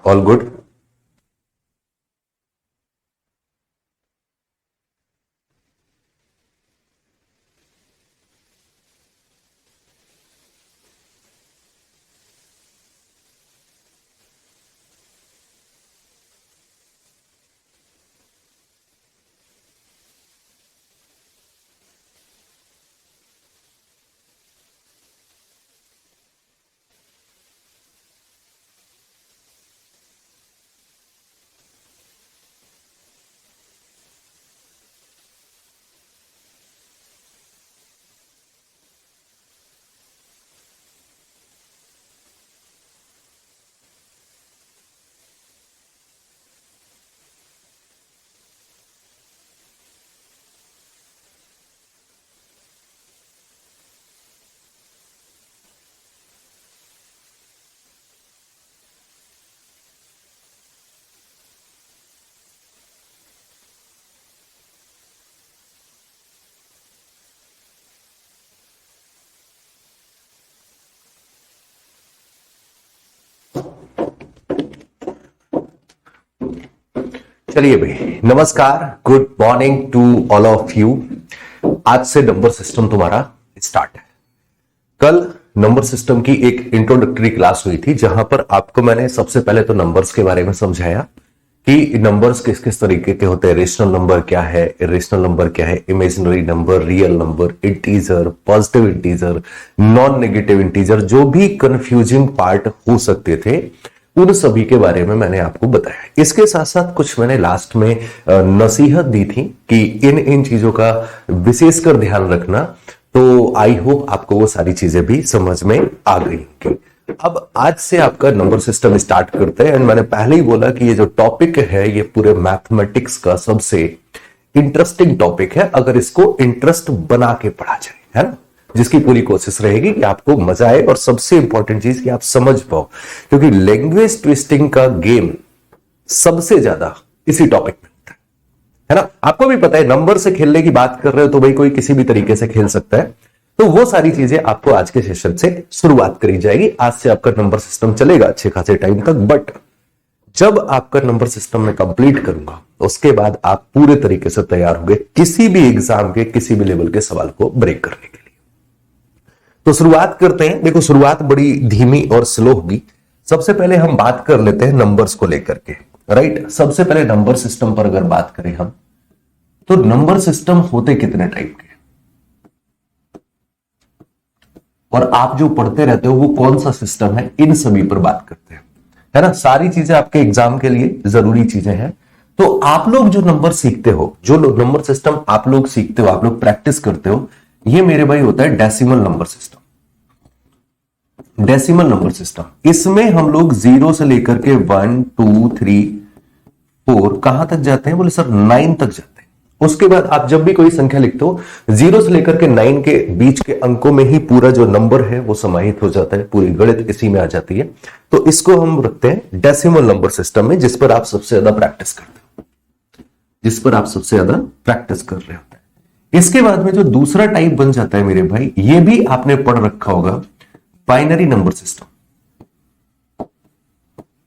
All good. चलिए भाई, नमस्कार, good morning to all of you. आज से नंबर सिस्टम तुम्हारा स्टार्ट है। कल नंबर सिस्टम की एक इंट्रोडक्टरी क्लास हुई थी जहां पर आपको मैंने सबसे पहले तो नंबर्स के बारे में समझाया कि नंबर्स किस किस तरीके के होते हैं, रेशनल नंबर क्या है, इरेशनल नंबर क्या है, imaginary number, real number, integer, positive integer, non negative integer, जो भी कंफ्यूजिंग पार्ट हो सकते थे उन सभी के बारे में मैंने आपको बताया। इसके साथ साथ कुछ मैंने लास्ट में नसीहत दी थी कि इन चीजों का विशेषकर ध्यान रखना। तो आई होप आपको वो सारी चीजें भी समझ में आ गई होंगी। अब आज से आपका नंबर सिस्टम स्टार्ट करते हैं। एंड मैंने पहले ही बोला कि ये जो टॉपिक है ये पूरे मैथमेटिक्स का सबसे इंटरेस्टिंग टॉपिक है अगर इसको इंटरेस्ट बना के पढ़ा जाए, है ना, जिसकी पूरी कोशिश रहेगी कि आपको मजा आए और सबसे इंपॉर्टेंट चीज कि आप समझ पाओ, क्योंकि लैंग्वेज ट्विस्टिंग का गेम सबसे ज्यादा इसी टॉपिक में होता है ना। आपको भी पता है, नंबर से खेलने की बात कर रहे हो तो भाई कोई किसी भी तरीके से खेल सकता है। तो वो सारी चीजें आपको आज के सेशन से शुरुआत करी जाएगी। आज से आपका नंबर सिस्टम चलेगा अच्छे खासे टाइम तक, बट जब आपका नंबर सिस्टम में कंप्लीट करूंगा उसके बाद आप पूरे तरीके से तैयार होंगे किसी भी एग्जाम के किसी भी लेवल के सवाल को ब्रेक करने के लिए। तो शुरुआत करते हैं। देखो, शुरुआत बड़ी धीमी और स्लो होगी। सबसे पहले हम बात कर लेते हैं नंबर्स को लेकर के, राइट। सबसे पहले नंबर सिस्टम पर अगर बात करें हम, तो नंबर सिस्टम होते कितने टाइप के और आप जो पढ़ते रहते हो वो कौन सा सिस्टम है, इन सभी पर बात करते हैं, है ना। सारी चीजें आपके एग्जाम के लिए जरूरी चीजें हैं। तो आप लोग जो नंबर सीखते हो, जो नंबर सिस्टम आप लोग सीखते हो, आप लोग प्रैक्टिस करते हो, ये मेरे भाई होता है decimal number system. Decimal number system, इसमें हम लोग 0 से लेकर के 1 2 3 4 कहां तक जाते हैं, बोले सर 9 तक जाते हैं। उसके बाद आप जब भी कोई संख्या लिखते हो 0 से लेकर के 9 के बीच के अंकों में ही पूरा जो नंबर है वो समाहित हो जाता है, पूरी गणित इसी में आ जाती है। तो इसको हम रखते हैं डेसिमल नंबर सिस्टम में, जिस पर आप सबसे ज्यादा प्रैक्टिस करते हो, जिस पर आप सबसे ज्यादा प्रैक्टिस कर रहे होते हैं। इसके बाद में जो दूसरा टाइप बन जाता है मेरे भाई, ये भी आपने पढ़ रखा होगा, binary number system.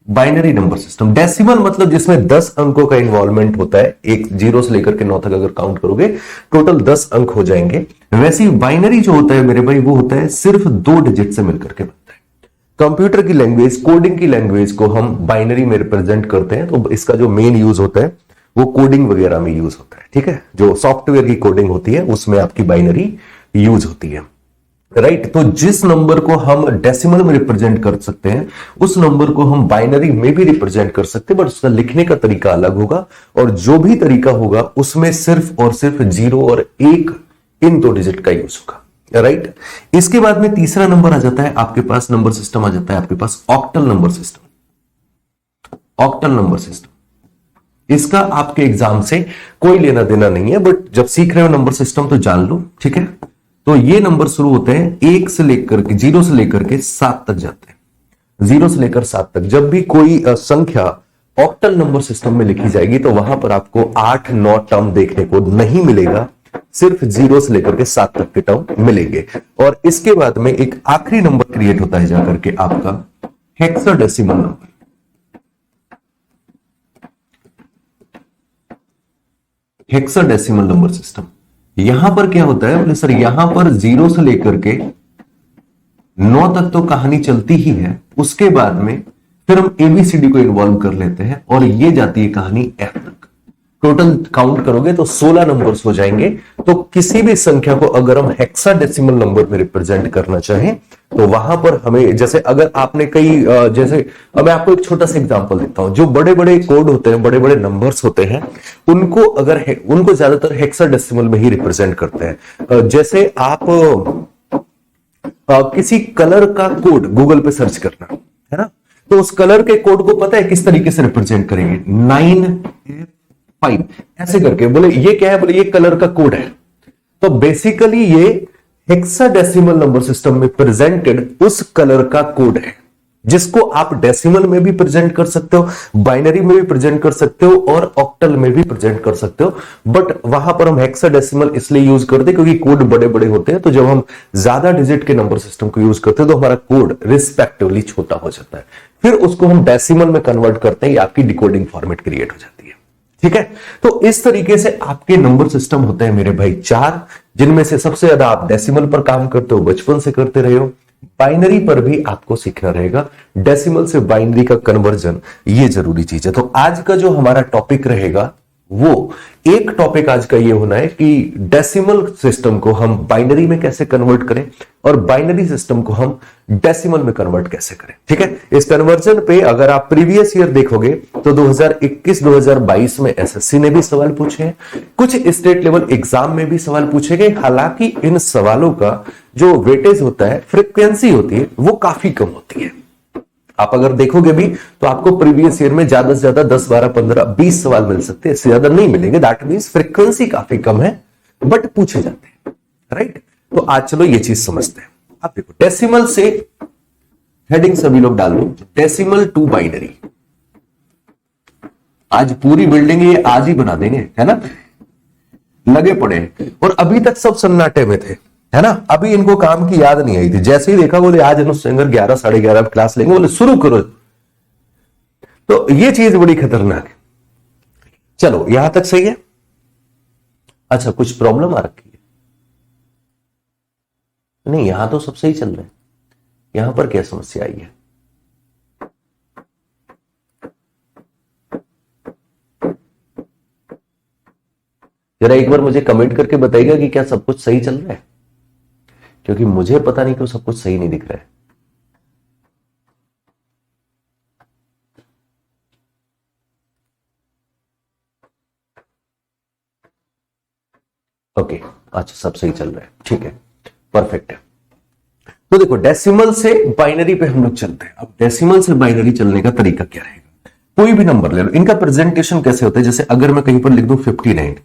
Binary number system, decimal मतलब जिसमें 10 अंकों का इन्वॉल्वमेंट होता है, एक 0 से लेकर के 9 तक अगर काउंट करोगे टोटल 10 अंक हो जाएंगे। वैसे ही बाइनरी जो होता है मेरे भाई, वो होता है सिर्फ 2 डिजिट से मिलकर के बनता है। कंप्यूटर की लैंग्वेज, कोडिंग की लैंग्वेज को हम बाइनरी में रिप्रेजेंट करते हैं। तो इसका जो मेन यूज होता है वो कोडिंग वगैरह में यूज होता है, ठीक है। जो सॉफ्टवेयर की कोडिंग होती है उसमें आपकी बाइनरी यूज होती है, राइट। तो जिस नंबर को हम डेसिमल में रिप्रेजेंट कर सकते हैं उस नंबर को हम बाइनरी में भी रिप्रेजेंट कर सकते हैं, बट उसका लिखने का तरीका अलग होगा और जो भी तरीका होगा उसमें सिर्फ और सिर्फ 0 और 1 इन 2 डिजिट का यूज होगा, राइट। इसके बाद में तीसरा नंबर आ जाता है आपके पास, नंबर सिस्टम आ जाता है आपके पास octal number system. Octal number system, इसका आपके एग्जाम से कोई लेना देना नहीं है, बट जब सीख रहे हो नंबर सिस्टम तो जान लो, ठीक है। तो ये नंबर शुरू होते हैं 1 से लेकर के 0 से लेकर के 7 तक जाते हैं। 0 से लेकर 7 तक जब भी कोई संख्या ऑक्टल नंबर सिस्टम में लिखी जाएगी तो वहां पर आपको 8-9 टर्म देखने को नहीं मिलेगा, सिर्फ 0 से लेकर के 7 तक के टर्म मिलेंगे। और इसके बाद में एक आखिरी नंबर क्रिएट होता है जाकर के आपका hexadecimal number. Hexadecimal number system. यहां पर क्या होता है बोले सर, यहां पर 0 से लेकर के 9 तक तो कहानी चलती ही है, उसके बाद में फिर हम एबीसीडी को इन्वॉल्व कर लेते हैं और ये जाती है कहानी एफ तक। टोटल काउंट करोगे तो 16 नंबर्स हो जाएंगे। तो किसी भी संख्या को अगर हम हेक्साडेसिमल नंबर में रिप्रेजेंट करना चाहें तो वहां पर हमें, जैसे अगर आपने जैसे अब मैं आपको एक छोटा सा एग्जांपल देता हूं। जो बड़े बड़े कोड होते हैं, बड़े बड़े नंबर्स होते हैं, उनको ज्यादातर हेक्साडेसिमल में ही रिप्रेजेंट करते हैं। जैसे आप किसी कलर का कोड गूगल पे सर्च करना है ना, तो उस कलर के कोड को पता है किस तरीके से रिप्रेजेंट करेंगे, 9F5 ऐसे करके। बोले ये क्या है, बोले ये कलर का कोड है। तो बेसिकली ये हेक्साडेसिमल नंबर सिस्टम में प्रेजेंटेड उस कलर का कोड है, जिसको आप डेसिमल में भी प्रेजेंट कर सकते हो, बाइनरी में भी प्रेजेंट कर सकते हो और ऑक्टल में भी प्रेजेंट कर सकते हो। बट वहां पर हम हेक्साडेसिमल इसलिए यूज करते हैं क्योंकि कोड बड़े बड़े होते हैं। तो जब हम ज्यादा डिजिट के नंबर सिस्टम को यूज करते हैं तो हमारा कोड रिस्पेक्टिवली छोटा हो जाता है। फिर उसको हम डेसिमल में कन्वर्ट करते हैं, आपकी डिकोडिंग फॉर्मेट क्रिएट हो जाती है। ठीक है, तो इस तरीके से आपके नंबर सिस्टम होते हैं मेरे भाई 4, जिनमें से सबसे ज्यादा आप डेसिमल पर काम करते हो, बचपन से करते रहे हो। बाइनरी पर भी आपको सीखना रहेगा, डेसिमल से बाइनरी का कन्वर्जन, ये जरूरी चीज है। तो आज का जो हमारा टॉपिक रहेगा वो एक टॉपिक आज का ये होना है कि डेसिमल सिस्टम को हम बाइनरी में कैसे कन्वर्ट करें और बाइनरी सिस्टम को हम डेसिमल में कन्वर्ट कैसे करें। ठीक है, इस कन्वर्जन पे अगर आप प्रीवियस ईयर देखोगे तो 2021-2022 में एसएससी ने भी सवाल पूछे हैं, कुछ स्टेट लेवल एग्जाम में भी सवाल पूछे गए। हालांकि इन सवालों का जो वेटेज होता है, फ्रीक्वेंसी होती है, वो काफी कम होती है। आप अगर देखोगे भी तो आपको प्रीवियस ईयर में ज्यादा से ज्यादा 10, 12, 15, 20 सवाल मिल सकते हैं, इससे ज्यादा नहीं मिलेंगे। दैट मींस फ्रीक्वेंसी काफी कम है बट पूछे जाते हैं। राइट, तो आज चलो ये चीज समझते हैं। आप देखो, डेसिमल से हेडिंग सभी लोग डाल दो, डेसिमल टू बाइनरी। आज पूरी बिल्डिंग ये आज ही बना देंगे, है ना, लगे पड़े हैं। और अभी तक सब सन्नाटे में थे, है ना, अभी इनको काम की याद नहीं आई थी। जैसे ही देखा बोले आज अनुज सिंगर 11, 11:30 क्लास लेंगे, बोले शुरू करो। तो ये चीज बड़ी खतरनाक है। चलो यहां तक सही है। अच्छा, कुछ प्रॉब्लम आ रखी है? नहीं, यहां तो सब सही चल रहा है। यहां पर क्या समस्या आई है? जरा एक बार मुझे कमेंट करके बताइएगा कि क्या सब कुछ सही चल रहा है, क्योंकि मुझे पता नहीं क्यों सब कुछ सही नहीं दिख रहा है। ओके, अच्छा सब सही चल रहा है, ठीक है, परफेक्ट है। तो देखो, डेसिमल से बाइनरी पे हम लोग चलते हैं। अब डेसिमल से बाइनरी चलने का तरीका क्या रहेगा? कोई भी नंबर ले लो, इनका प्रेजेंटेशन कैसे होता है? जैसे अगर मैं कहीं पर लिख दूं 59,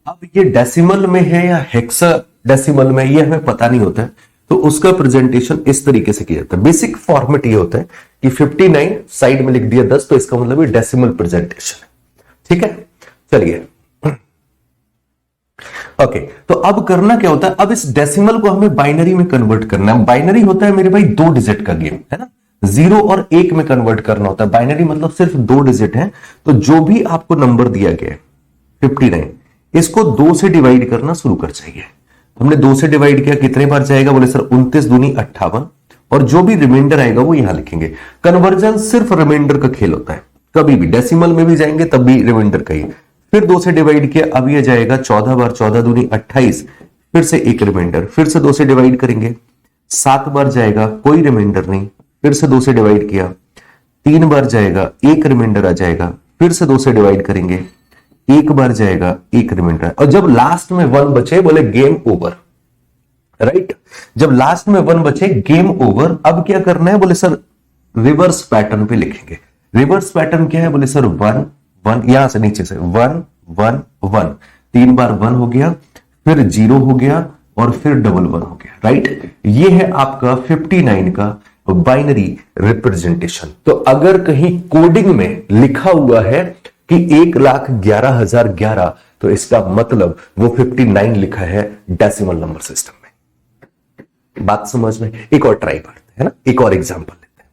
अब ये डेसिमल में है या हेक्सा डेसिमल में, ये हमें पता नहीं होता है। तो उसका प्रेजेंटेशन इस तरीके से किया जाता है। बेसिक फॉर्मेट ये होता है कि 59 साइड में लिख दिया 10, तो इसका मतलब ये डेसिमल प्रेजेंटेशन है। ठीक है, चलिए ओके। तो अब करना क्या होता है, अब इस डेसिमल को हमें बाइनरी में कन्वर्ट करना है। बाइनरी होता है मेरे भाई 2 डिजिट का गेम, है ना, 0 और 1 में कन्वर्ट करना होता है। बाइनरी मतलब सिर्फ 2 डिजिट है। तो जो भी आपको नंबर दिया गया है 59, इसको 2 से डिवाइड करना शुरू कर चाहिए। हमने 2 से डिवाइड किया, कितने बार जाएगा? बोले सर 29 दूनी 58, और जो भी रिमाइंडर आएगा वो यहां लिखेंगे। कन्वर्जन सिर्फ रिमाइंडर का खेल होता है, कभी भी डेसिमल में भी जाएंगे तब भी रिमाइंडर का ही। फिर 2 से डिवाइड किया, अब ये जाएगा 14 बार, 14 दूनी 28, फिर से एक रिमाइंडर, फिर से 2 से डिवाइड करेंगे, 7 बार जाएगा, कोई रिमाइंडर नहीं, फिर से 2 से डिवाइड किया, 3 बार जाएगा, एक रिमाइंडर आ जाएगा, फिर से 2 से डिवाइड करेंगे, एक बार जाएगा, एक रिमाइंडर, और जब लास्ट में 1 बचे बोले गेम ओवर। राइट, जब लास्ट में 1 बचे गेम ओवर। अब क्या करना है? बोले सर रिवर्स पैटर्न पे लिखेंगे। रिवर्स पैटर्न क्या है? बोले सर 1 1, यहां से नीचे से 1 1 1, 3 बार 1 हो गया, फिर 0 हो गया, और फिर डबल 1 हो गया। राइट, ये है आपका 59 का बाइनरी रिप्रेजेंटेशन। तो अगर कहीं कोडिंग में लिखा हुआ है कि 1,11,011, तो इसका मतलब वो 59 लिखा है डेसिमल नंबर सिस्टम में। बात समझ में? एक और ट्राई करते हैं ना, एक और एग्जांपल लेते हैं।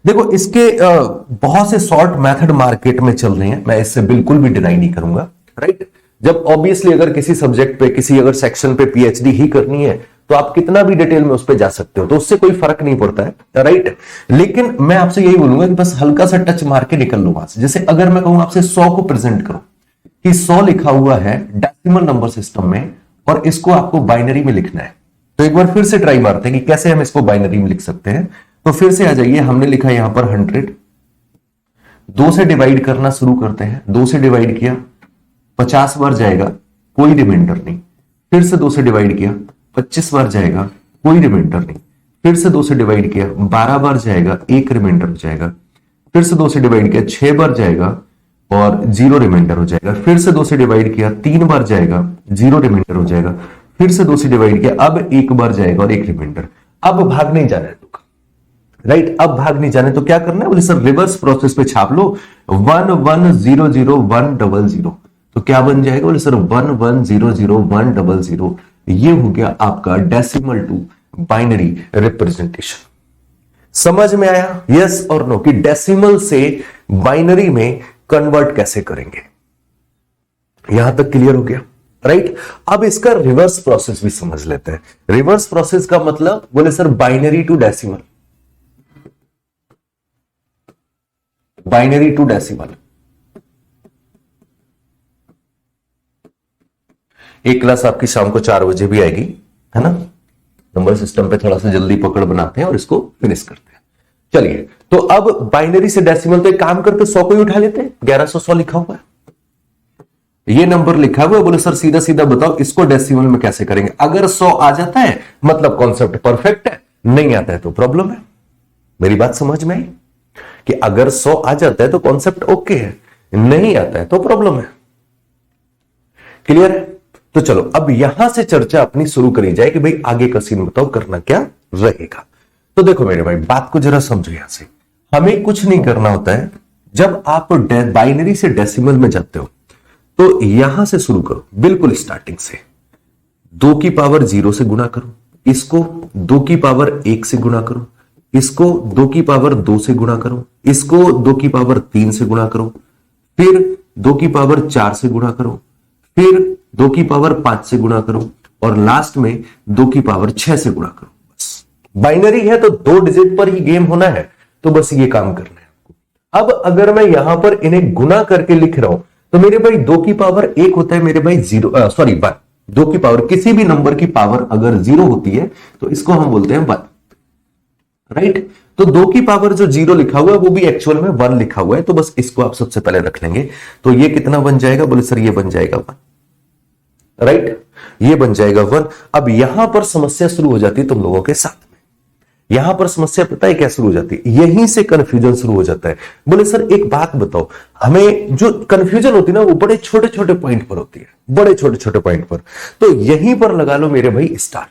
देखो, इसके बहुत से शॉर्ट मेथड मार्केट में चल रहे हैं, मैं इससे बिल्कुल भी डिनाई नहीं करूंगा। राइट, जब ऑब्वियसली अगर किसी सब्जेक्ट पे, किसी अगर सेक्शन पे पीएचडी ही करनी है तो आप कितना भी डिटेल में उस पर जा सकते हो, तो उससे कोई फर्क नहीं पड़ता है, राइट। लेकिन मैं आपसे यही बोलूंगा कि बस हल्का सा टच मार के निकल लो वहां से। जैसे अगर मैं कहूं आपसे 100 को प्रेजेंट करो कि 100 लिखा हुआ है डेसिमल नंबर सिस्टम में और इसको आपको बाइनरी में लिखना है, तो एक बार फिर से ट्राई मारते हैं कि कैसे हम इसको बाइनरी में लिख सकते हैं। तो फिर से आ जाइए, हमने लिखा यहां पर 100, 2 से डिवाइड करना शुरू करते हैं। 2 से डिवाइड किया, 50 बार जाएगा, कोई रिमाइंडर नहीं। फिर से 2 से डिवाइड किया, 25 बार जाएगा, कोई रिमाइंडर नहीं। फिर से 2 से डिवाइड किया, 12 बार जाएगा, एक रिमाइंडर हो जाएगा। फिर से 2 से डिवाइड किया, 6 बार जाएगा और 0 रिमाइंडर हो जाएगा। फिर से 2 से डिवाइड किया, 3 बार जाएगा, 0 रिमाइंडर हो जाएगा। फिर से 2 से डिवाइड किया, अब 1 बार जाएगा और 1 रिमाइंडर। अब भाग नहीं जाना है तो, राइट, अब भाग नहीं जाने तो क्या करना है, बोले सर रिवर्स प्रोसेस पे छाप लो, 1 1 0 0 1 0 0। तो क्या बन जाएगा, बोले सर 1 1 0 0 1 0 0। ये हो गया आपका डेसिमल टू बाइनरी रिप्रेजेंटेशन। समझ में आया, यस और नो, कि डेसिमल से बाइनरी में कन्वर्ट कैसे करेंगे। यहां तक क्लियर हो गया, राइट। अब इसका रिवर्स प्रोसेस भी समझ लेते हैं। रिवर्स प्रोसेस का मतलब, बोले sir binary to decimal, binary to decimal. एक क्लास आपकी शाम को 4 बजे भी आएगी, है ना। नंबर सिस्टम पे थोड़ा सा जल्दी पकड़ बनाते हैं और इसको फिनिश करते हैं। चलिए, तो अब बाइनरी से डेसिमल, तो एक काम करते 100 को ही उठा लेते हैं। 1100 लिखा हुआ है, ये नंबर लिखा हुआ है। बोले सर सीधा सीधा बताओ इसको डेसिमल में कैसे करेंगे। अगर 100 आ जाता है मतलब कॉन्सेप्ट परफेक्ट है, नहीं आता है तो प्रॉब्लम है। मेरी बात समझ में आई कि अगर 100 आ जाता है तो कॉन्सेप्ट ओके है, नहीं आता है तो प्रॉब्लम है। क्लियर है। तो चलो अब यहां से चर्चा अपनी शुरू करी जाए कि भाई आगे का सीन बताओ, करना क्या रहेगा। तो देखो मेरे भाई, बात को जरा समझो। यहां से हमें कुछ नहीं करना होता है। जब आप बाइनरी से डेसिमल में जाते हो तो यहां से शुरू करो, बिल्कुल स्टार्टिंग से। 2 की पावर 0 से गुणा करो, इसको 2 की पावर 1 से गुणा करो, इसको 2 की पावर 2 से गुणा करो, इसको 2 की पावर 3 से गुणा करो, फिर 2 की पावर 4 से गुणा करो, फिर 2 की पावर 5 से गुणा करो और लास्ट में 2 की पावर 6 से गुणा करो। बस बाइनरी है तो 2 डिजिट पर ही गेम होना है, तो बस ये काम करना है आपको। अब अगर मैं यहां पर इन्हें गुणा करके लिख रहा हूं तो मेरे भाई 2 की पावर 1 होता है मेरे भाई 1। 2 की पावर, किसी भी नंबर की पावर अगर 0 होती है तो इसको हम बोलते हैं 1, राइट। तो 2 की पावर जो 0 लिखा हुआ है वो भी एक्चुअल में 1 लिखा हुआ है, तो बस इसको आप सबसे पहले रख लेंगे। तो ये कितना बन जाएगा, बोले सर ये बन जाएगा 1, राइट, ये बन जाएगा 1। अब यहां पर समस्या शुरू हो जाती है तुम लोगों के साथ में। यहां पर समस्या पता है क्या शुरू हो जाती है, यहीं से कंफ्यूजन शुरू हो जाता है। बोले सर एक बात बताओ, हमें जो कंफ्यूजन होती है ना वो बड़े छोटे छोटे पॉइंट पर होती है, बड़े छोटे छोटे पॉइंट पर। तो यहीं पर लगा लो मेरे भाई स्टार।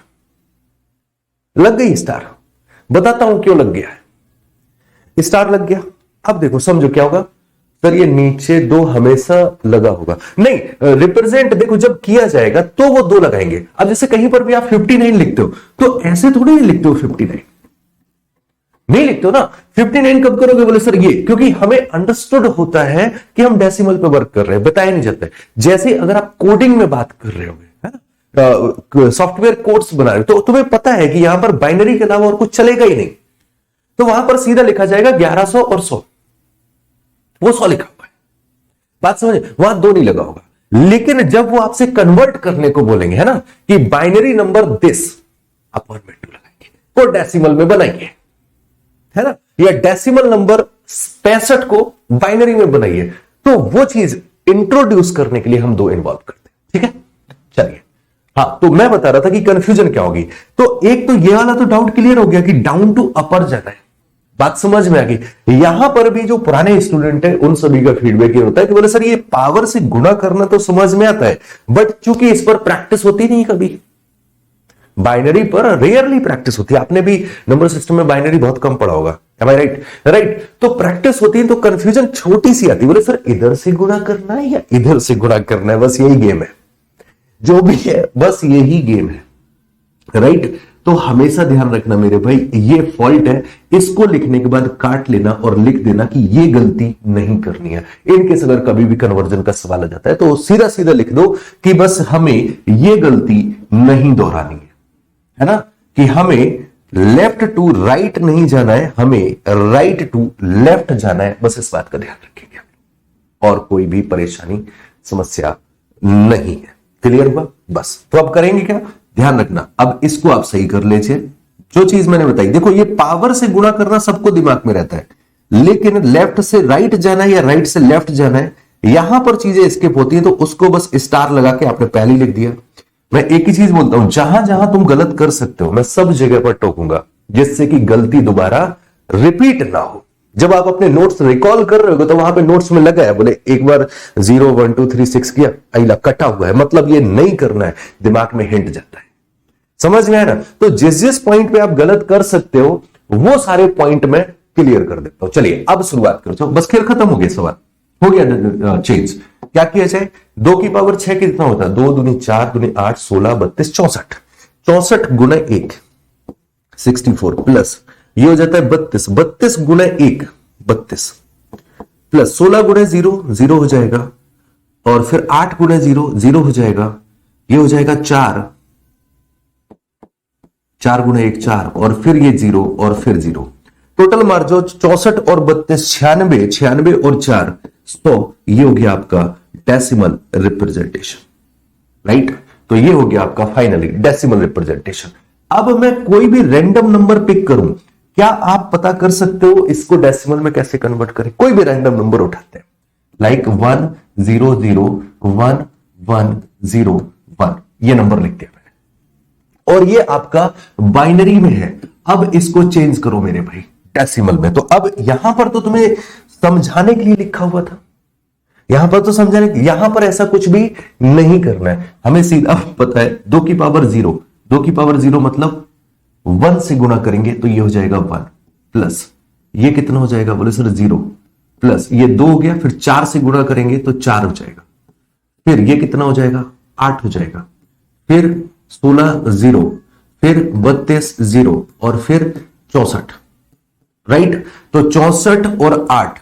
लग गई स्टार, बताता हूं क्यों लग गया है स्टार, लग गया। अब देखो समझो क्या होगा, सर ये नीचे 2 हमेशा लगा होगा, नहीं रिप्रेजेंट देखो जब किया जाएगा तो वो 2 लगाएंगे। अब जैसे कहीं पर भी आप 59 लिखते हो तो ऐसे थोड़ी नहीं लिखते हो, 59 नहीं लिखते हो ना। 59 कब करोगे, बोले सर ये, क्योंकि हमें अंडरस्टूड होता है कि हम डेसिमल पे वर्क कर रहे हैं, बताया नहीं जाता है। जैसे अगर आप कोडिंग में बात कर रहे होगे, सॉफ्टवेयर कोड्स बना रहे हो, तो तुम्हें पता है कि यहां पर बाइनरी के अलावा और कुछ चलेगा ही नहीं, तो वहां पर सीधा लिखा जाएगा 1100 और 100, वो 100 लिखा हुआ है। बात समझे, वहां 2 नहीं लगा होगा। लेकिन जब वो आपसे कन्वर्ट करने को बोलेंगे, है ना, कि बाइनरी नंबर दिस अपॉन में 2 लगाएंगे, को डेसिमल में बनाइए, है ना, या डेसिमल नंबर 65 को बाइनरी में बनाइए, तो वो चीज इंट्रोड्यूस करने के लिए हम 2 इन्वॉल्व करते हैं। ठीक है, चलिए। हाँ, तो मैं बता रहा था कि कंफ्यूजन क्या होगी। तो एक तो ये वाला तो डाउट क्लियर हो गया कि डाउन टू अपर जाना है, बात समझ में आ गई। यहां पर भी जो पुराने स्टूडेंट है उन सभी का फीडबैक ये होता है कि बोले सर ये पावर से गुणा करना तो समझ में आता है, बट चूंकि इस पर प्रैक्टिस होती नहीं, कभी बाइनरी पर रेयरली प्रैक्टिस होती है। आपने भी नंबर सिस्टम में बाइनरी बहुत कम पढ़ा होगा, am I right? राइट, तो प्रैक्टिस होती है तो कंफ्यूजन छोटी सी आती है, बोले सर इधर से गुणा करना है या इधर से गुणा करना है, बस यही गेम है, जो भी है बस यही गेम है, राइट। तो हमेशा ध्यान रखना मेरे भाई, ये फॉल्ट है, इसको लिखने के बाद काट लेना और लिख देना कि ये गलती नहीं करनी है। इनकेस अगर कभी भी कन्वर्जन का सवाल आ जाता है तो सीधा सीधा लिख दो कि बस हमें ये गलती नहीं दोहरानी है ना, कि हमें लेफ्ट टू राइट नहीं जाना है, हमें राइट टू लेफ्ट जाना है। बस इस बात का ध्यान रखिएगा और कोई भी परेशानी समस्या नहीं है। क्लियर हुआ? बस तो अब करेंगे क्या, ध्यान रखना। अब इसको आप सही कर लीजिए, जो चीज मैंने बताई। देखो ये पावर से गुणा करना सबको दिमाग में रहता है, लेकिन लेफ्ट से राइट जाना है या राइट से लेफ्ट जाना है, यहां पर चीजें स्किप होती है, तो उसको बस स्टार लगा के आपने पहले ही लिख दिया। मैं एक ही चीज बोलता हूं, जहां जहां तुम गलत कर सकते हो मैं सब जगह पर टोकूंगा, जिससे कि गलती दोबारा रिपीट ना हो। जब आप अपने नोट्स रिकॉल कर रहे हो तो वहां पे नोट्स में लगा है, बोले एक बार 0 1 2 3 6 किया, अला कटा हुआ है, मतलब ये नहीं करना है, दिमाग में हिंट जाता है। समझ गए ना? तो जिस जिस पॉइंट पे आप गलत कर सकते हो वो सारे पॉइंट में क्लियर कर देता हूं। चलिए अब शुरुआत करो, बस खेल खत्म हो गया, सवाल हो गया चेंज। क्या किया जाए? 2 की पावर 6 कितना होता है? 2 दूनी 4 दूनी 8 16 32 64, 64 गुना 1 64 प्लस ये हो जाता है 32, 32 गुना 1 32 प्लस 16 गुना 0 0 हो जाएगा, और फिर 8 गुना 0 0 हो जाएगा, ये हो जाएगा 4 4 गुना 1 4, और फिर ये 0 और फिर 0। टोटल मार जो 64 और 32 96, 96 और 4 100, ये हो गया आपका डेसिमल रिप्रेजेंटेशन, राइट? तो ये हो गया आपका फाइनली डेसिमल रिप्रेजेंटेशन। अब मैं कोई भी रैंडम नंबर पिक करूं, क्या आप पता कर सकते हो इसको डेसिमल में कैसे कन्वर्ट करें? कोई भी रैंडम नंबर उठाते हैं, लाइक 1 0 0 1 1 0 1, ये नंबर लिख दिया मैंने, और ये आपका बाइनरी में है। अब इसको चेंज करो मेरे भाई डेसिमल में। तो अब यहां पर तो तुम्हें समझाने के लिए लिखा हुआ था, यहां पर तो समझाने, यहां पर ऐसा कुछ भी नहीं करना है, हमें सीधा पता है 2 की पावर 0, 2 की पावर 0 मतलब 1 से गुणा करेंगे तो ये हो जाएगा 1, प्लस ये कितना हो जाएगा? बोले सर 0, प्लस ये 2 हो गया, फिर 4 से गुणा करेंगे तो 4 हो जाएगा, फिर ये कितना हो जाएगा? 8 हो जाएगा, फिर 16 0, फिर 32 0, और फिर 64, राइट? तो 64 और 8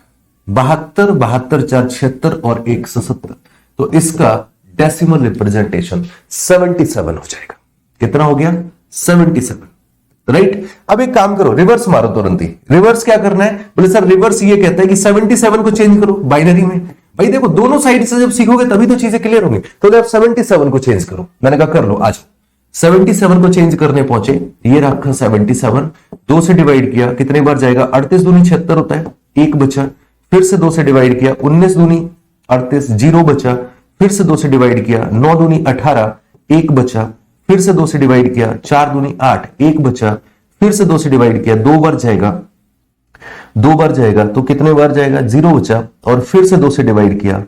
72, 72 4 76 और 170, तो इसका डेसिमल रिप्रेजेंटेशन 77 हो जाएगा। कितना हो गया? 77, राइट? अब एक काम करो, रिवर्स मारो तुरंत ही। रिवर्स क्या करना है? बोले सर रिवर्स ये कहता है कि 77 को चेंज करो बाइनरी में। भाई देखो दोनों साइड से जब सीखोगे तभी तो चीजें क्लियर होंगी। तो आप 77 को चेंज करो, मैंने कहा कर लो। आज 77 को चेंज करने पहुंचे, ये रखा 77, 2 से डिवाइड किया, कितने बार जाएगा? 38 दूनी 76 होता है, 1 बचा, फिर से 2 से डिवाइड किया, 19 दूनी 38 0 बचा, फिर से 2 से डिवाइड किया, 9 दूनी 18 1 बचा, फिर से 2 से डिवाइड किया, 4 दूनी 8 1 बचा, फिर से 2 से डिवाइड किया, 2 बार जाएगा, 2 बार जाएगा तो कितने बार जाएगा? 0 बचा, और फिर से 2 से डिवाइड किया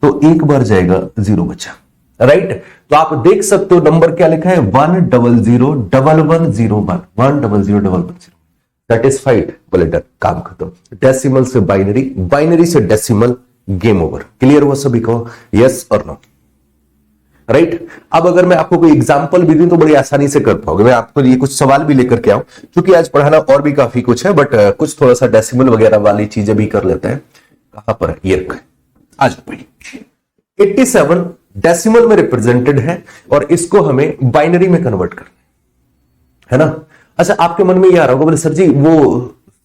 तो 1 बार जाएगा, 0 बचा, राइट? तो आप देख सकते हो नंबर क्या लिखा है? 1 0 0 1 1 0 1 1 0 0 1 1 0। सेटिस्फाइड? बोले डन, काम खत्म। डेसिमल से बाइनरी, बाइनरी से डेसिमल, गेम ओवर। क्लियर हुआ सभी को? यस और नो, राइट? अब अगर मैं आपको कोई एग्जांपल भी दूं तो बड़ी आसानी से कर पाओगे। मैं आपको लिए कुछ सवाल भी लेकर के आऊं, क्योंकि आज पढ़ाना और भी काफी कुछ है, बट कुछ थोड़ा सा डेसिमल वगैरह वाली चीजें भी कर लेते हैं। कहां पर है? ये रखा है। आज भाई 87 डेसिमल में रिप्रेजेंटेड है, और इसको हमें बाइनरी में कन्वर्ट करना है ना? अच्छा, आपके मन में ये आ रहा होगा, बोले सर जी वो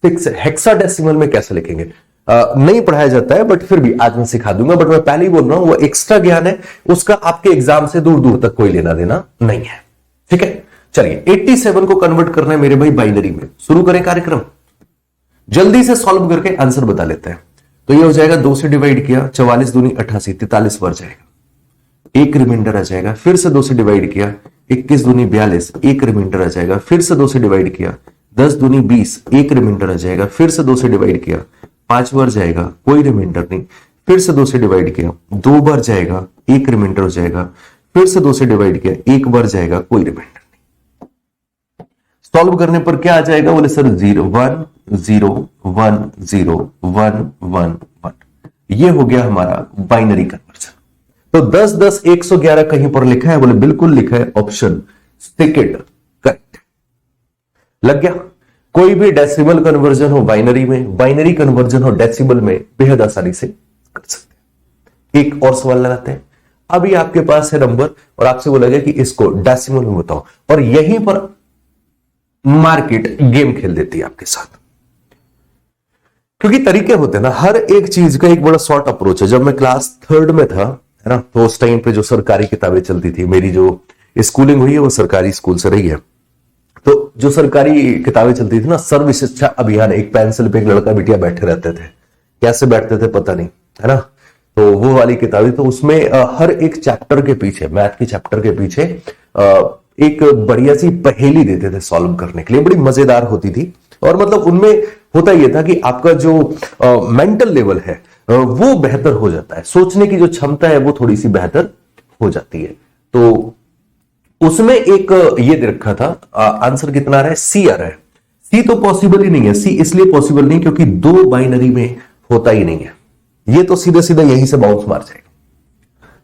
6 हेक्साडेसिमल में कैसे लिखेंगे? नहीं पढ़ाया जाता है, बट फिर भी आज मैं सिखा दूंगा। बट मैं पहले ही बोल रहा हूं, वो एक्स्ट्रा ज्ञान है, उसका आपके एग्जाम से दूर दूर तक कोई लेना देना नहीं है। ठीक है, चलिए 87 को कन्वर्ट करना है मेरे भाई बाइनरी में। शुरू करें कार्यक्रम, जल्दी से सॉल्व करके आंसर बता लेते हैं। तो ये हो जाएगा 2 से डिवाइड किया, 44 दूनी 88 43 बार जाएगा, एक रिमाइंडर आ जाएगा, फिर से 2 से डिवाइड किया, 21 दूनी 42 एक रिमाइंडर आ जाएगा, फिर से 2 से डिवाइड किया, 10 दूनी 20 एक रिमाइंडर आ जाएगा, फिर से 2 से डिवाइड किया, 5 बार जाएगा, कोई रिमाइंडर नहीं, फिर से 2 से डिवाइड किया, 2 बार जाएगा, एक रिमाइंडर हो जाएगा, फिर से 2 से डिवाइड किया, 1 बार जाएगा, कोई रिमाइंडर नहीं। सॉल्व करने पर क्या आ जाएगा? बोले सर 0 1 0 1 0 1 1 1। ये हो गया हमारा बाइनरी कन्वर्जन। तो 10 10 111 कहीं पर लिखा है? बोले बिल्कुल लिखा है, ऑप्शन सेकंड करेक्ट। लग गया। कोई भी डेसिमल कन्वर्जन हो बाइनरी में, बाइनरी कन्वर्जन हो डेसिमल में, बेहद आसानी से कर सकते हैं। एक और सवाल लगाते हैं। अभी आपके पास है नंबर और आपसे बोला गया कि इसको डेसिमल में बताओ, और यहीं पर मार्केट गेम खेल देती है आपके साथ। क्योंकि तरीके होते हैं ना, हर एक चीज का एक बड़ा शॉर्ट अप्रोच है। जब मैं क्लास 3rd में था, है ना, तो उस टाइम पे जो सरकारी किताबें चलती थी, मेरी जो स्कूलिंग हुई है वो सरकारी स्कूल से रही है, तो जो सरकारी किताबें चलती थी ना, सर्व शिक्षा अभियान, एक पेंसिल पे एक लड़का बिटिया बैठे रहते थे, कैसे बैठते थे पता नहीं, है ना, तो वो वाली किताबें, तो उसमें हर एक चैप्टर के पीछे, मैथ के चैप्टर के पीछे एक बढ़िया सी पहेली देते थे सॉल्व करने के लिए, बड़ी मजेदार होती थी। और मतलब उनमें होता यह था कि आपका जो मेंटल लेवल है वो बेहतर हो जाता है, सोचने की जो क्षमता है वो थोड़ी सी बेहतर हो जाती है। तो उसमें एक ये दे रखा था, आंसर कितना आ रहा है, सी आ रहा है। सी तो पॉसिबल ही नहीं है। सी इसलिए पॉसिबल नहीं क्योंकि दो बाइनरी में होता ही नहीं है, ये तो सीधे सीधे यहीं से बाउंस मार जाएगा।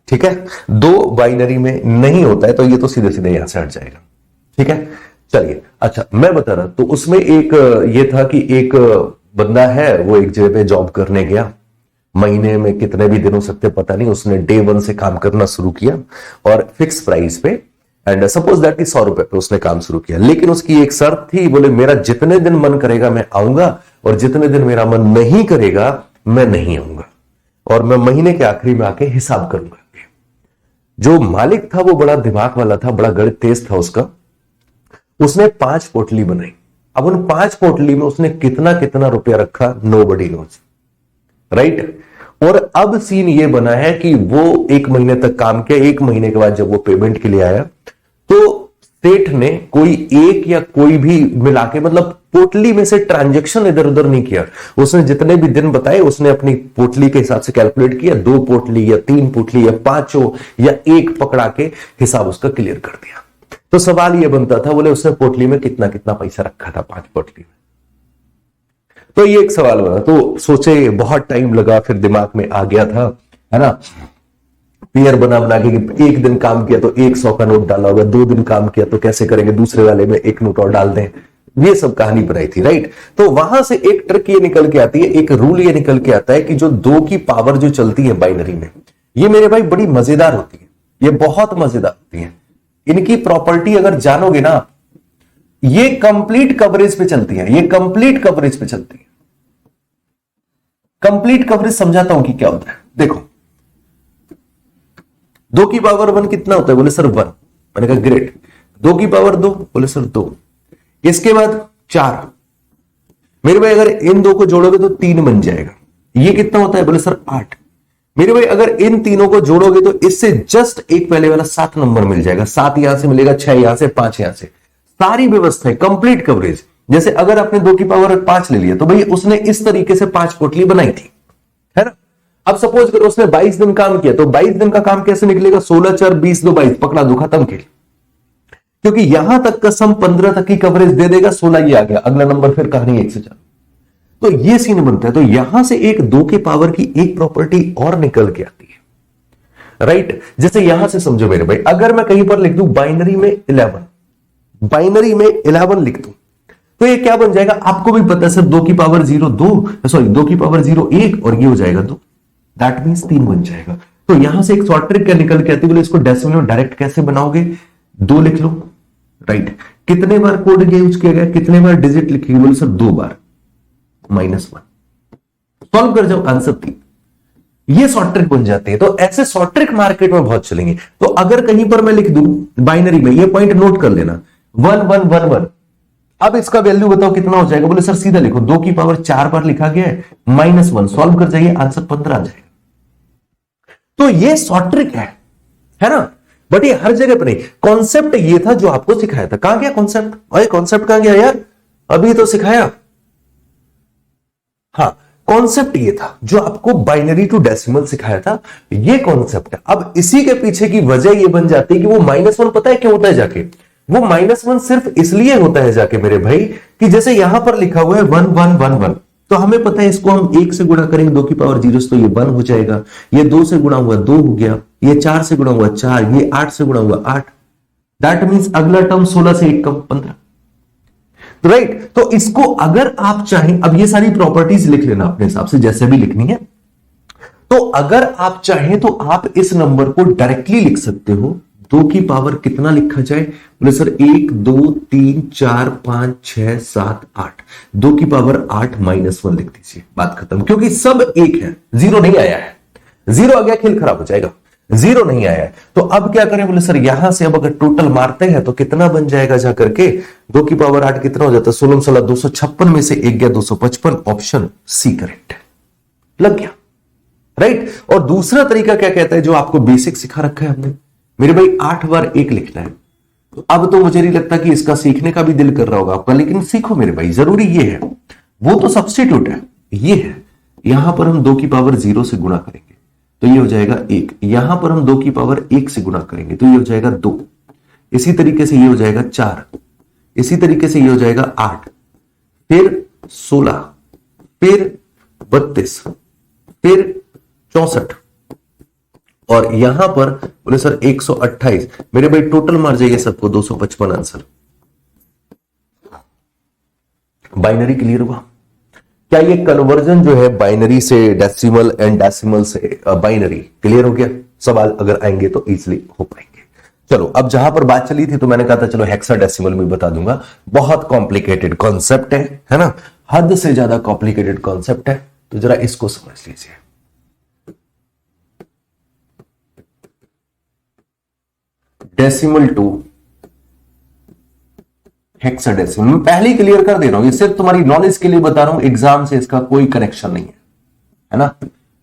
ठीक है, दो बाइनरी में नहीं होता है तो ये तो सीधे सीधे यहां से हट जाएगा। ठीक है, चलिए, अच्छा मैं बता रहा, तो उसमें एक ये था कि एक बंदा है, वो एक जगह पे जॉब करने गया, महीने में कितने भी दिन हो सकते पता नहीं, उसने डे 1 से काम करना शुरू किया और फिक्स प्राइस पे, एंड सपोज दैट कि 100 रुपए पे उसने काम शुरू किया। लेकिन उसकी एक शर्त थी, बोले मेरा जितने दिन मन करेगा मैं आऊंगा और जितने दिन मेरा मन नहीं करेगा मैं नहीं आऊंगा, और मैं महीने के आखिरी में आके हिसाब करूंगा। जो मालिक था वो बड़ा दिमाग वाला था, बड़ा गणित तेज था उसका। उसने 5 पोटली बनाई। अब उन 5 पोटली में उसने कितना कितना रुपया रखा, नोबडी नोज, राइट। और अब सीन ये बना है कि वो 1 महीने तक काम किया। 1 महीने के बाद जब वो पेमेंट के लिए आया तो सेठ ने कोई एक या कोई भी मिला के, मतलब पोटली में से ट्रांजैक्शन इधर उधर नहीं किया। उसने जितने भी दिन बताए उसने अपनी पोटली के हिसाब से कैलकुलेट किया, 2 पोटली या 3 पोटली या 5 या 1 पकड़ा के हिसाब उसका क्लियर कर दिया। तो सवाल यह बनता था, बोले उसने पोटली में कितना कितना पैसा रखा था 5 पोटली में। तो ये एक सवाल बना, तो सोचे, बहुत टाइम लगा, फिर दिमाग में आ गया था, है ना, पेयर बना बना के, 1 दिन काम किया तो 100 का नोट डाला होगा, 2 दिन काम किया तो कैसे करेंगे, दूसरे वाले में 1 नोट और डाल दें, ये सब कहानी बनाई थी, राइट। तो वहां से एक ट्रिक ये निकल के आती है, एक रूल ये निकल के आता है कि जो 2 की पावर जो चलती है बाइनरी में, ये मेरे भाई बड़ी मजेदार होती है, ये बहुत मजेदार होती है। इनकी प्रॉपर्टी अगर जानोगे ना, ये कंप्लीट कवरेज पे चलती है, ये कंप्लीट कवरेज पे चलती है। कंप्लीट कवरेज समझाता हूं कि क्या होता है, देखो 2 की पावर 1 कितना होता है, बोले सर 1। मैंने कहा ग्रेट। 2 की पावर 2, बोले सर 2। इसके बाद 4। मेरे भाई अगर इन 2 को जोड़ोगे तो 3 बन जाएगा। ये कितना होता है, बोले सर 8। मेरे भाई अगर इन तीनों को जोड़ोगे तो इससे जस्ट एक पहले वाला 7 नंबर मिल जाएगा। 7 यहां से मिलेगा, 6 यहां से, 5 यहां से। सारी व्यवस्था है, कंप्लीट कवरेज। जैसे अगर आपने 2 की पावर 5 ले लिया तो भाई उसने इस तरीके से 5 पोटली बनाई थी, है ना। अब सपोज करो उसने 22 दिन काम किया, तो 22 दिन का काम कैसे निकलेगा, 16 4 20 2 22, पकड़ा दो, खत्म खेल। क्योंकि यहां तक का सम 15 तक की कवरेज दे देगा, 16 ये आ गया, अगला नंबर फिर कहानी 1 से चालू। तो ये सीन बनता है। तो यहां से एक 2 के पावर की एक प्रॉपर्टी और निकल के आती है, राइट। जैसे यहां से समझो मेरे भाई, अगर मैं कहीं पर लिख दूं बाइनरी में 11, बाइनरी में 11 लिख दूं तो ये क्या बन जाएगा, आपको भी पता है सर, 2 की पावर 0 2, सॉरी 2 की पावर 0 1, और ये हो जाएगा 2, दैट मींस 3 बन जाएगा। तो यहां से एक शॉर्ट ट्रिक क्या निकल के आती है, बोले इसको डेसिमल में डायरेक्ट कैसे बनाओगे, 2 लिख लो, राइट। कितने बार कोड यूज किया गया, कितने बार डिजिट लिखेंगे, बोले सर 2 बार, -1। सॉल्व कर जाओ, आंसर 3। ये शॉर्ट ट्रिक बन जाते हैं। तो ऐसे शॉर्ट ट्रिक मार्केट में बहुत चलेंगे। तो अगर कहीं पर मैं लिख दूं बाइनरी में, ये पॉइंट नोट कर लेना, 1 1 1 1, अब इसका वैल्यू बताओ कितना हो जाएगा, बोले सर सीधा लिखो, 2 की पावर 4 बार लिखा गया है, -1, सॉल्व कर जाइए, आंसर 15 आ जाएगा। तो ये शॉर्ट ट्रिक है ना। बट ये हर जगह पर नहीं। कॉन्सेप्ट ये था जो आपको सिखाया था, कहां गया कॉन्सेप्ट, अरे कॉन्सेप्ट कहां गया यार, अभी तो सिखाया। हाँ, कॉन्सेप्ट ये था जो आपको बाइनरी टू डेसिमल सिखाया था, ये कॉन्सेप्ट है। अब इसी के पीछे की वजह ये बन जाती है कि वो -1 पता है क्यों होता है जाके, वो -1 सिर्फ इसलिए होता है जाके मेरे भाई कि जैसे यहां पर लिखा हुआ है 1 1 1 1, तो हमें पता है इसको हम 1 से गुणा करेंगे 2 की पावर 0 तो ये 1 हो जाएगा, ये 2 से गुणा हुआ 2 हो गया, ये 4 से गुणा हुआ 4, ये 8 से गुणा हुआ 8, दैट मींस अगला टर्म 16 से 1 कम 15। राइट। तो इसको अगर आप चाहें, अब ये सारी प्रॉपर्टीज लिख लेना अपने हिसाब से जैसे भी लिखनी है। तो अगर आप चाहें तो आप इस नंबर को डायरेक्टली लिख सकते हो। 2 की पावर कितना लिखा जाए? बोले सर 1 2 3 4 5 6 7 8, 2 की पावर 8 -1 लिख दीजिए, बात खत्म। क्योंकि सब एक है, जीरो नहीं आया है। जीरो आ गया खेल खराब हो जाएगा, जीरो नहीं आया है। तो अब क्या करें? बोले सर यहां से अब अगर टोटल मारते हैं तो कितना बन जाएगा जाकर के? 2 की पावर 8 कितना हो जाता है? 16 16 256 में से 1 गया 255, ऑप्शन सी करेक्ट लग गया, राइट। और दूसरा तरीका क्या कहता है, जो आपको बेसिक सिखा रखा है हमने, मेरे भाई 8 बार 1 लिखना है। तो अब तो मुझे नहीं लगता कि इसका सीखने का भी दिल कर रहा होगा आपका, लेकिन सीखो मेरे भाई, जरूरी ये है। वो तो सब्स्टिट्यूट है, ये है। यहां पर हम 2 की पावर 0 से गुणा करेंगे तो ये हो जाएगा 1। यहां पर हम 2 की पावर 1 से गुणा करेंगे तो ये हो जाएगा 2। इसी तरीके से ये हो जाएगा 4, इसी तरीके से ये हो जाएगा 8, फिर 16, फिर 32, फिर 64, और यहां पर बोले सर 128। मेरे भाई टोटल मार जाइए सबको, 255 आंसर। बाइनरी क्लियर हुआ? क्या ये कन्वर्जन जो है बाइनरी से डेसिमल एंड डेसिमल से बाइनरी क्लियर हो गया? सवाल अगर आएंगे तो इजीली हो पाएंगे। चलो, अब जहां पर बात चली थी तो मैंने कहा था चलो हेक्साडेसिमल में बता दूंगा। बहुत कॉम्प्लिकेटेड कॉन्सेप्ट है ना, हद से ज्यादा कॉम्प्लिकेटेड कॉन्सेप्ट है। तो जरा इसको समझ लीजिए। डेसिमल टू हेक्साडेसिमल पहले ही क्लियर कर दे रहा हूं, ये सिर्फ तुम्हारी नॉलेज के लिए बता रहा हूं, एग्जाम से इसका कोई कनेक्शन नहीं है ना।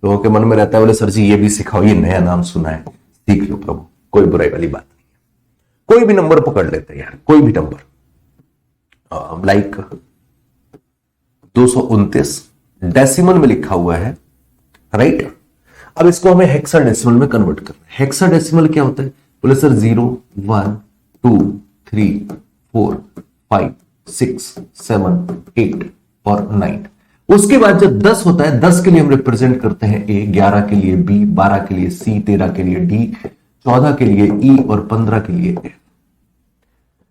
लोगों के मन में रहता है बोले सर जी ये भी सिखाओ, ये नया नाम सुना है, सीख लो प्रभु, कोई बुराई वाली बात नहीं है। कोई भी नंबर पकड़ लेते हैं यार, कोई भी नंबर, लाइक 229 डेसिमल में लिखा हुआ है, राइट। अब इसको हमें हेक्साडेसिमल में कन्वर्ट करना है। हेक्साडेसिमल क्या होता है? बोले सर 0 1 2 3 4 5 6 7 8 और 9। उसके बाद जब 10 होता है, 10 के लिए हम रिप्रेजेंट करते हैं ए, 11 के लिए बी, 12 के लिए सी, 13 के लिए डी, 14 के लिए ई और 15 के लिए एफ।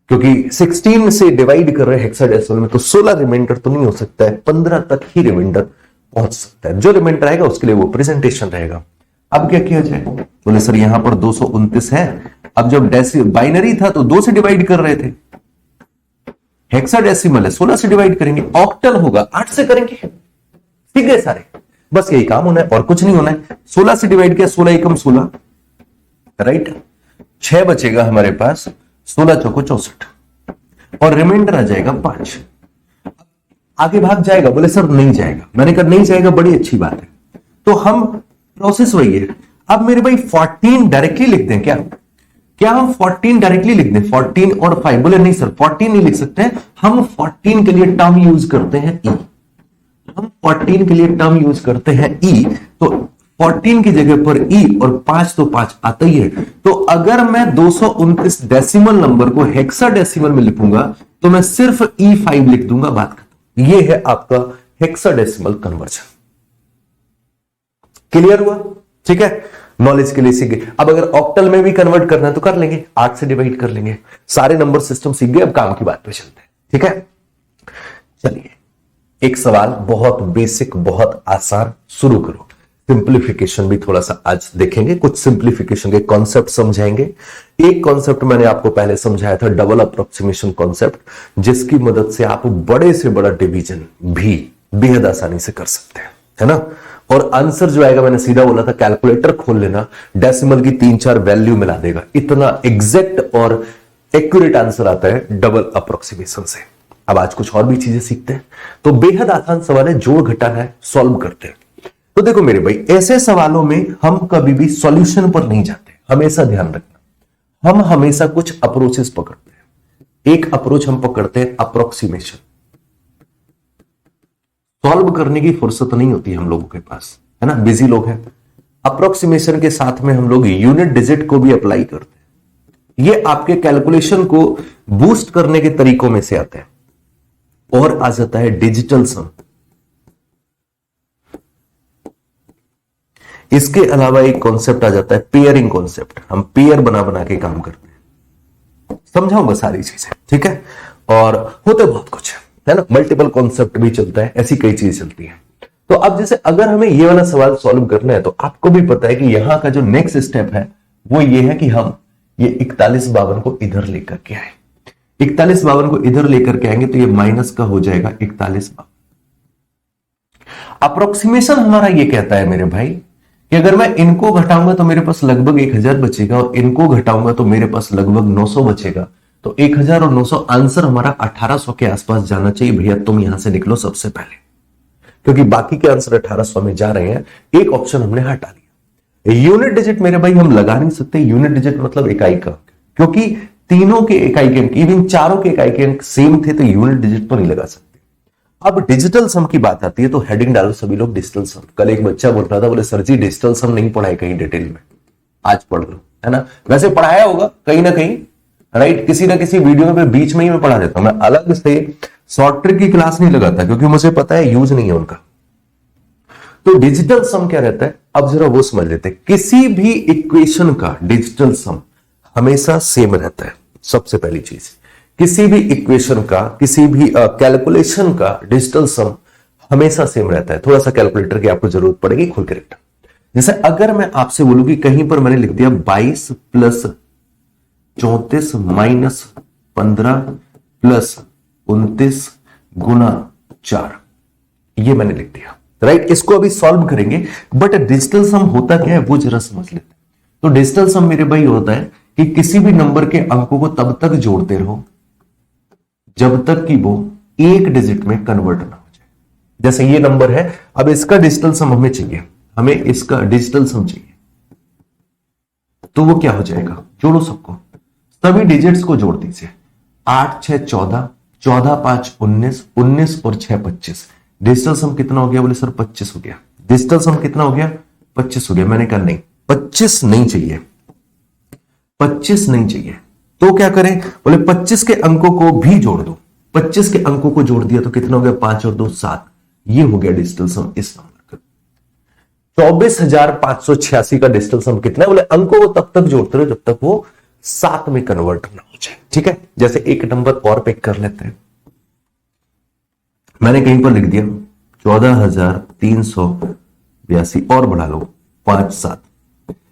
क्योंकि 16 से डिवाइड कर रहे हैं हेक्साडेसिमल में, तो 16 रिमाइंडर तो नहीं हो सकता है, 15 तक ही रिमाइंडर पहुंच सकता है। जो रिमाइंडर आएगा उसके लिए वो प्रेजेंटेशन रहेगा। अब क्या किया जाए? बोले सर यहां पर 229 है। अब जब बाइनरी था तो 2 से डिवाइड कर रहे थे, हेक्साडेसिमल है 16 से डिवाइड करेंगे, ऑक्टल होगा 8 से करेंगे। ठीक है सारे, बस यही काम होना है और कुछ नहीं होना है। 16 से डिवाइड किया, 16 एकम 16, राइट। 6 बचेगा हमारे पास, 16 चौको 64 और रिमाइंडर आ जाएगा 5। आगे भाग जाएगा? बोले सर नहीं जाएगा। मैंने कहा नहीं जाएगा, बड़ी अच्छी बात है। तो हम प्रोसेस वही है। अब मेरे भाई 14 डायरेक्टली लिख दें क्या हम 14 डायरेक्टली लिख दें? 14 और 5? बोले नहीं सर 14 नहीं लिख सकते हैं, हम 14 के लिए टर्म यूज करते हैं ई। हम 14 के लिए टर्म यूज करते हैं ई, तो 14 की जगह पर ई और 5 तो 5 आता ही है। तो अगर मैं 229 डेसिमल नंबर को हेक्साडेसिमल में लिखूंगा तो मैं सिर्फ E5 लिख दूंगा, बात खत्म। ये है आपका हेक्साडेसिमल कन्वर्जन। क्लियर हुआ? ठीक है, नॉलेज के लिए सीख गए। अब अगर ऑक्टल में भी कन्वर्ट करना है तो कर लेंगे, 8 से डिवाइड कर लेंगे। सारे नंबर सिस्टम सीख गए, अब काम की बात पे चलते हैं। ठीक है, चलिए एक सवाल बहुत बेसिक, बहुत आसान, शुरू करो। सिंप्लीफिकेशन भी थोड़ा सा आज देखेंगे, कुछ सिंप्लीफिकेशन के कॉन्सेप्ट समझाएंगे। एक कॉन्सेप्ट मैंने आपको पहले समझाया था, डबल अप्रोक्सीमेशन कॉन्सेप्ट, जिसकी मदद से आप बड़े से बड़ा डिवीजन भी बेहद आसानी से कर सकते हैं, है ना। और आंसर जो आएगा, मैंने सीधा बोला था कैलकुलेटर खोल लेना, डेसिमल की 3-4 वैल्यू मिला देगा, इतना एग्जैक्ट और एक्यूरेट आंसर आता है डबल अप्रोक्सीमेशन से। अब आज कुछ और भी चीजें सीखते हैं। तो बेहद आसान सवाल है, जोड़ घटाना है, सॉल्व करते हैं। तो देखो मेरे भाई, ऐसे सवालों में हम कभी भी सॉल्यूशन पर नहीं जाते, हमेशा ध्यान रखना। हम हमेशा कुछ अप्रोचेस पकड़ते हैं। एक अप्रोच हम पकड़ते हैं अप्रोक्सीमेशन। सॉल्व करने की फुर्सत नहीं होती हम लोगों के पास, है ना, बिजी लोग हैं। अप्रोक्सीमेशन के साथ में हम लोग यूनिट डिजिट को भी अप्लाई करते हैं। ये आपके कैलकुलेशन को बूस्ट करने के तरीकों में से आता है। और आ जाता है डिजिटल सम। इसके अलावा एक कॉन्सेप्ट आ जाता है पेयरिंग कॉन्सेप्ट। हम पेयर बना बना के काम करते हैं। समझाऊंगा सारी चीजें, ठीक है। और होते बहुत कुछ है ना, मल्टीपल कॉन्सेप्ट भी चलता है, ऐसी कई चीजें चलती है। तो अब जैसे अगर हमें ये वाला सवाल सॉल्व करना है तो आपको भी पता है कि यहां का जो नेक्स्ट स्टेप है वो ये है कि हम ये 4152 को इधर लेकर के आए। 4152 को इधर लेकर के आएंगे तो ये माइनस का हो जाएगा 4152। अप्रोक्सीमेशन हमारा ये कहता है मेरे भाई कि अगर मैं इनको घटाऊंगा तो मेरे पास लगभग 1000 बचेगा और इनको घटाऊंगा तो मेरे पास लगभग 900 बचेगा। तो 1000 और 900 आंसर हमारा 1800 के आसपास जाना चाहिए। भैया तुम यहां से निकलो सबसे पहले, क्योंकि बाकी के आंसर 1800 में जा रहे हैं। एक ऑप्शन हमने हटा लिया। यूनिट डिजिट मेरे भाई हम लगा नहीं सकते, यूनिट डिजिट मतलब इकाई का, क्योंकि तीनों के इकाई के अंक, इवन चारों के इकाई के अंक सेम थे तो यूनिट डिजिट तो नहीं लगा सकते। अब डिजिटल सम की बात आती है तो हेडिंग डालो सभी लोग डिजिटल सम। कल एक बच्चा बोल रहा था, बोले सर जी डिजिटल सम नहीं पढ़ाए कहीं डिटेल में, आज पढ़ लो, है ना। वैसे पढ़ाया होगा कहीं ना कहीं, राइट, किसी ना किसी वीडियो में बीच में ही मैं पढ़ा देता हूं। मैं अलग से शॉर्ट ट्रिक की क्लास नहीं लगाता क्योंकि मुझे पता है यूज नहीं है उनका। तो डिजिटल सम क्या रहता है, अब जरा वो समझ लेते हैं। किसी भी इक्वेशन का डिजिटल सम हमेशा सेम रहता है। सबसे पहली चीज, किसी भी इक्वेशन का, किसी भी कैलकुलेशन का डिजिटल सम हमेशा सेम रहता है। थोड़ा सा कैलकुलेटर की आपको जरूरत पड़ेगी, खोल के रखना। जैसे अगर मैं आपसे बोलूं कि कहीं पर मैंने लिख दिया 22 प्लस 34 माइनस 15 प्लस 29 गुना 4, ये मैंने लिख दिया, राइट। इसको अभी सॉल्व करेंगे, बट डिजिटल सम होता क्या है वो जरा समझ लेते हैं। तो डिजिटल सम मेरे भाई होता है कि किसी भी नंबर के अंकों को तब तक जोड़ते रहो जब तक कि वो एक डिजिट में कन्वर्ट ना हो जाए। जैसे ये नंबर है, अब इसका डिजिटल सम हमें चाहिए, हमें इसका डिजिटल सम चाहिए, तो वो क्या हो जाएगा, जोड़ो सबको, सभी डिजिट्स को जोड़ दीजिए। 8 6 14, 14 5 19, 19 और 6 25। डिजिटल सम कितना हो गया, बोले सर 25 हो गया। डिजिटल सम कितना हो गया, 25 हो गया। मैंने कहा नहीं, 25 नहीं चाहिए, 25 नहीं चाहिए। तो क्या करें, बोले 25 के अंकों को भी जोड़ दो। 25 के अंकों को जोड़ दिया तो कितना हो गया, 5 और 2 7। ये हो गया डिजिटल सम इस नंबर का। 24,586 का डिजिटल सम कितना है, बोले अंकों को तब तक जोड़ते रहो जब तक वो 7 में कन्वर्ट ना हो जाए। ठीक है, जैसे एक नंबर और पिक कर लेते हैं। मैंने कहीं पर लिख दिया 14,382 और बढ़ा लो 5 7,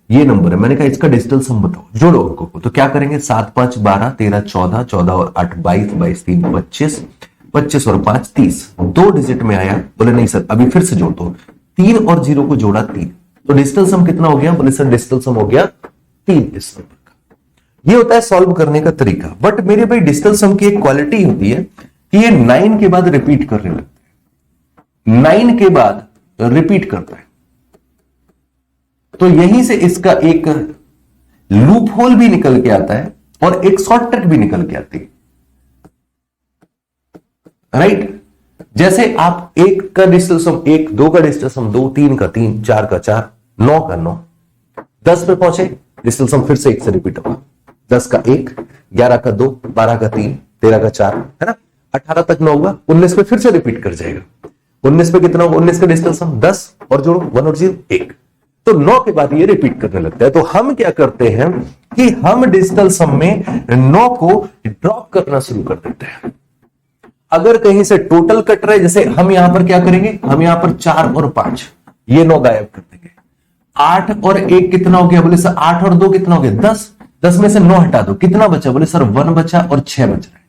ये नंबर है। मैंने कहा इसका डिजिटल सम बताओ, जोड़ो अंकों को। तो क्या करेंगे, 7 5 12, 13 14, 14 और 8 22, 22 3 25, 25 और 5 30। 2 डिजिट में आया, बोले नहीं सर अभी फिर से जोड़ दो। 3 और 0 को जोड़ा 3, तो डिजिटल सम कितना हो गया, बोले सर डिजिटल सम हो गया 3 इस नंबर का। ये होता है सॉल्व करने का तरीका। बट मेरे भाई डिजिटल सम की एक क्वालिटी होती है कि ये 9 के बाद रिपीट करने लगता है, 9 के बाद रिपीट करता है। तो यहीं से इसका एक लूप होल भी निकल के आता है और एक शॉर्ट ट्रिक भी निकल के आती है, राइट। जैसे आप 1 का डिजिटल सम 1, 2 का डिजिटल सम 2, 3 का 3, 4 का 4, 9 का 9, 10 पे पहुंचे, डिजिटल सम फिर से 1 से रिपीट होगा। 10 का 1, 11 का 2, 12 का 3, 13 का 4, है ना। 18 तक 9 होगा, 19 पे फिर से रिपीट कर जाएगा। 19 पे कितना होगा, 19 का डिजिटल सम 10 और जोड़ो 1 और 0 1, तो 9 के बाद ये रिपीट करने लगता है। तो हम क्या करते हैं कि हम डिजिटल सम में 9 को ड्रॉप करना शुरू कर देते हैं। अगर कहीं से टोटल कट रहे, जैसे हम यहां पर क्या करेंगे, हम यहां पर 4 और 5, ये 9 गायब कर देंगे। 8 और 1 कितना हो गया, बोले सर 8 और 2 कितना हो गया 10, 10 में से 9 हटा दो, कितना बचा, बोले सर 1 बचा और 6 बच रहा है,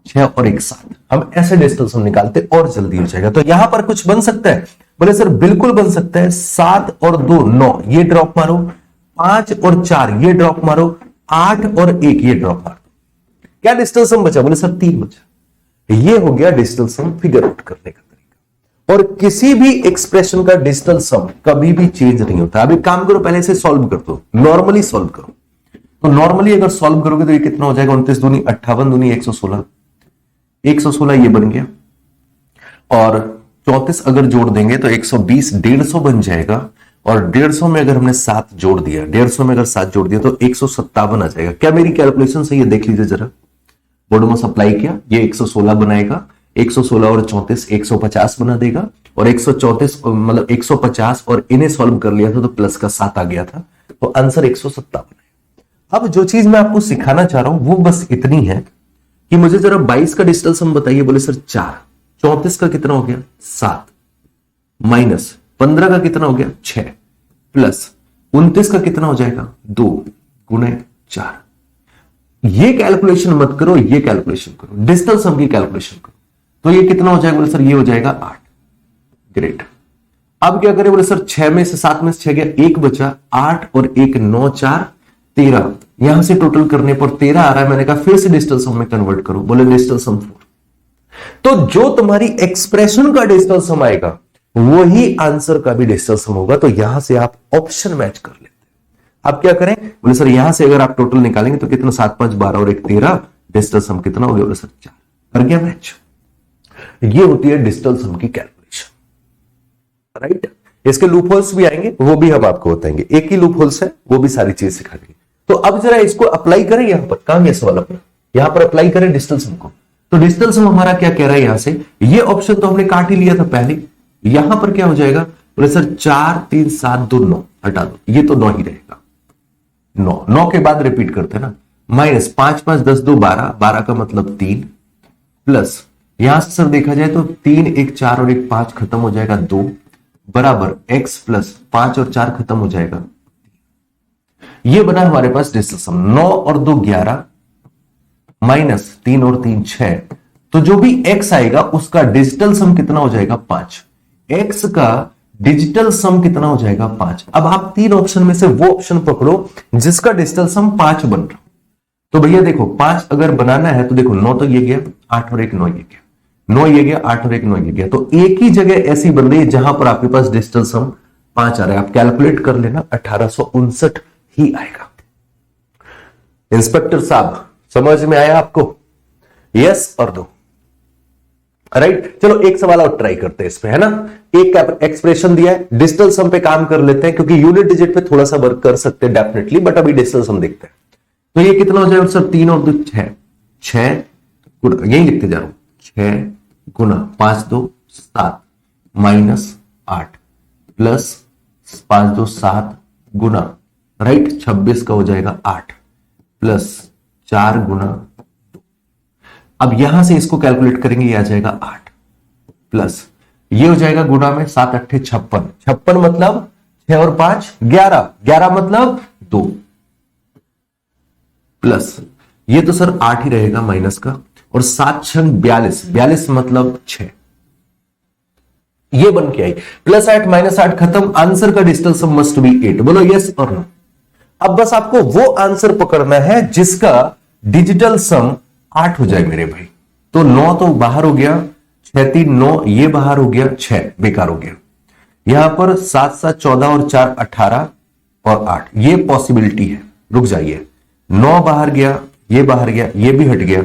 6 और 1 7। हम ऐसे डिजिटल सम निकालते और जल्दी हो जाएगा। तो यहां पर कुछ बन सकता है, बोले सर बिल्कुल बन सकता है। 7 और 2 9, ये ड्रॉप मारो। 5 और 4 ये ड्रॉप मारो। 8 और 1 ये ड्रॉप मारो। क्या डिजिटल सम बचा, बोले सर 3 बचा। ये हो गया डिजिटल सम फिगर आउट करने का तरीका। और किसी भी एक्सप्रेशन का डिजिटल सम कभी भी चेंज नहीं होता। अभी काम करो, पहले से सॉल्व कर दो, नॉर्मली सॉल्व करो। तो नॉर्मली अगर सॉल्व करोगे तो ये कितना हो जाएगा, 29 दूनी 58 दूनी 116, 116 ये बन गया। और 34 अगर जोड़ देंगे तो 120, 150 बन जाएगा। और 150 में अगर हमने 7 जोड़ दिया, 150 में अगर 7 जोड़ दिया तो 157 आ जाएगा। क्या मेरी कैलकुलेशन सही है, देख लीजिए जरा। बोर्ड में सप्लाई किया, ये 116 बनाएगा। 116 और 34 150 बना देगा। और 134 मतलब 150 और इन्हें सॉल्व कर लिया था तो प्लस का 7 आ गया था, तो आंसर 157 है। अब जो चीज मैं आपको सिखाना चाह रहा हूं वो बस इतनी है कि मुझे जरा 22 का डिजिटल सम बताइए। बोले सर 4। 34 का कितना हो गया 7, माइनस 15 का कितना हो गया 6, प्लस 29 का कितना हो जाएगा 2 गुणे 4। ये कैलकुलेशन मत करो, ये कैलकुलेशन करो, डिजिटल सम की कैलकुलेशन करो। तो ये कितना हो जाएगा बोले सर ये हो जाएगा 8। ग्रेट। अब क्या करें बोले सर 6 में से 7 में से 6 गया, 1 बचा, 8 और 1 9 4 13। यहां से टोटल करने पर 13 आ रहा है। मैंने कहा फिर से डिजिटल सम में कन्वर्ट करो। बोले डिजिटल सम 4। तो जो तुम्हारी एक्सप्रेशन का डिजिटल सम आएगा वही आंसर का भी डिजिटल सम होगा। तो यहां से आप ऑप्शन मैच कर लेते हैं। अब क्या करें बोले सर यहां से अगर आप टोटल निकालेंगे तो कितना 7 5 12 और 1 13, डिजिटल सम कितना हो गया बोले सर 4। कर गया मैच। ये होती है डिजिटल सम की कैलकुलेशन, राइट। इसके लूप होल्स भी आएंगे, वो भी हम आपको बताएंगे। एक ही लूप होल्स है, वो भी सारी चीज सिखा देंगे। तो अब जरा इसको अप्लाई करें यहां पर। कहां गया सवाल अपना? यहां पर अप्लाई करें डिजिटल सम को। तो डिजिटल सम हमारा क्या कह रहा है यहां से, ये ऑप्शन तो हमने काट ही लिया था पहले। यहां पर क्या हो जाएगा बोले सर 4 3 7 2 9, हटा दो, ये तो 9 ही रहेगा। 9 के बाद रिपीट करते हैं ना, माइनस 5 5 10 2 12, 12 का मतलब 3, प्लस यहां से सर देखा जाए तो 3 1 4 और 1 5 खत्म हो जाएगा 2, बराबर x प्लस 5 और 4 खत्म हो जाएगा। ये बना हमारे पास डिजिटल सम। 9 और 2 11, माइनस 3 और 3 6। तो जो भी x आएगा उसका डिजिटल सम कितना हो जाएगा 5। x का डिजिटल सम कितना हो जाएगा 5। अब आप 3 ऑप्शन में से वो ऑप्शन पकड़ो जिसका डिजिटल सम 5 बन रहा। तो भैया देखो 5 अगर बनाना है तो देखो 9 तो ये गया, 8 और 1 9 ये गया, 9 ये गया, 8 और 1 9 ये गया। तो एक ही जगह ऐसी बन रही है जहां पर आपके पास डिजिटल सम 5 आ रहा है। आप कैलकुलेट कर लेना, 1859 ही आएगा। इंस्पेक्टर साहब समझ में आया आपको? यस और नो, राइट। चलो एक सवाल और ट्राई करते हैं इसमें, है ना। एक एक्सप्रेशन दिया है, डिजिटल सम पे काम कर लेते हैं क्योंकि यूनिट डिजिट पे थोड़ा सा वर्क कर सकते हैं डेफिनेटली, बट अभी डिजिटल सम देखते हैं। तो ये कितना हो जाएगा सर 3 और 2 6, 6 यही लिखते जा रहा हूं, 6 गुना 5 2 7 माइनस 8 प्लस 5 2 7 गुना, राइट, 26 का हो जाएगा 8 प्लस 4 गुना 2। अब यहां से इसको कैलकुलेट करेंगे, ये आ जाएगा 8 प्लस ये हो जाएगा गुना में 7 8 56, 56 मतलब 6 और 5 11, 11 मतलब 2 प्लस ये तो सर 8 ही रहेगा माइनस का, और 7 6 42, 42 मतलब 6। ये बन के आई प्लस 8 माइनस 8 खत्म। आंसर का डिजिटल सम मस्ट बी 8। बोलो यस और नो। अब बस आपको वो आंसर पकड़ना है जिसका डिजिटल सम 8 हो जाए मेरे भाई। तो 9 तो बाहर हो गया, 6 3 9 ये बाहर हो गया, 6 बेकार हो गया। यहां पर 7 7 14 और 4 18 और 8 ये पॉसिबिलिटी है। रुक जाइए, 9 बाहर गया, ये बाहर गया, ये भी हट गया,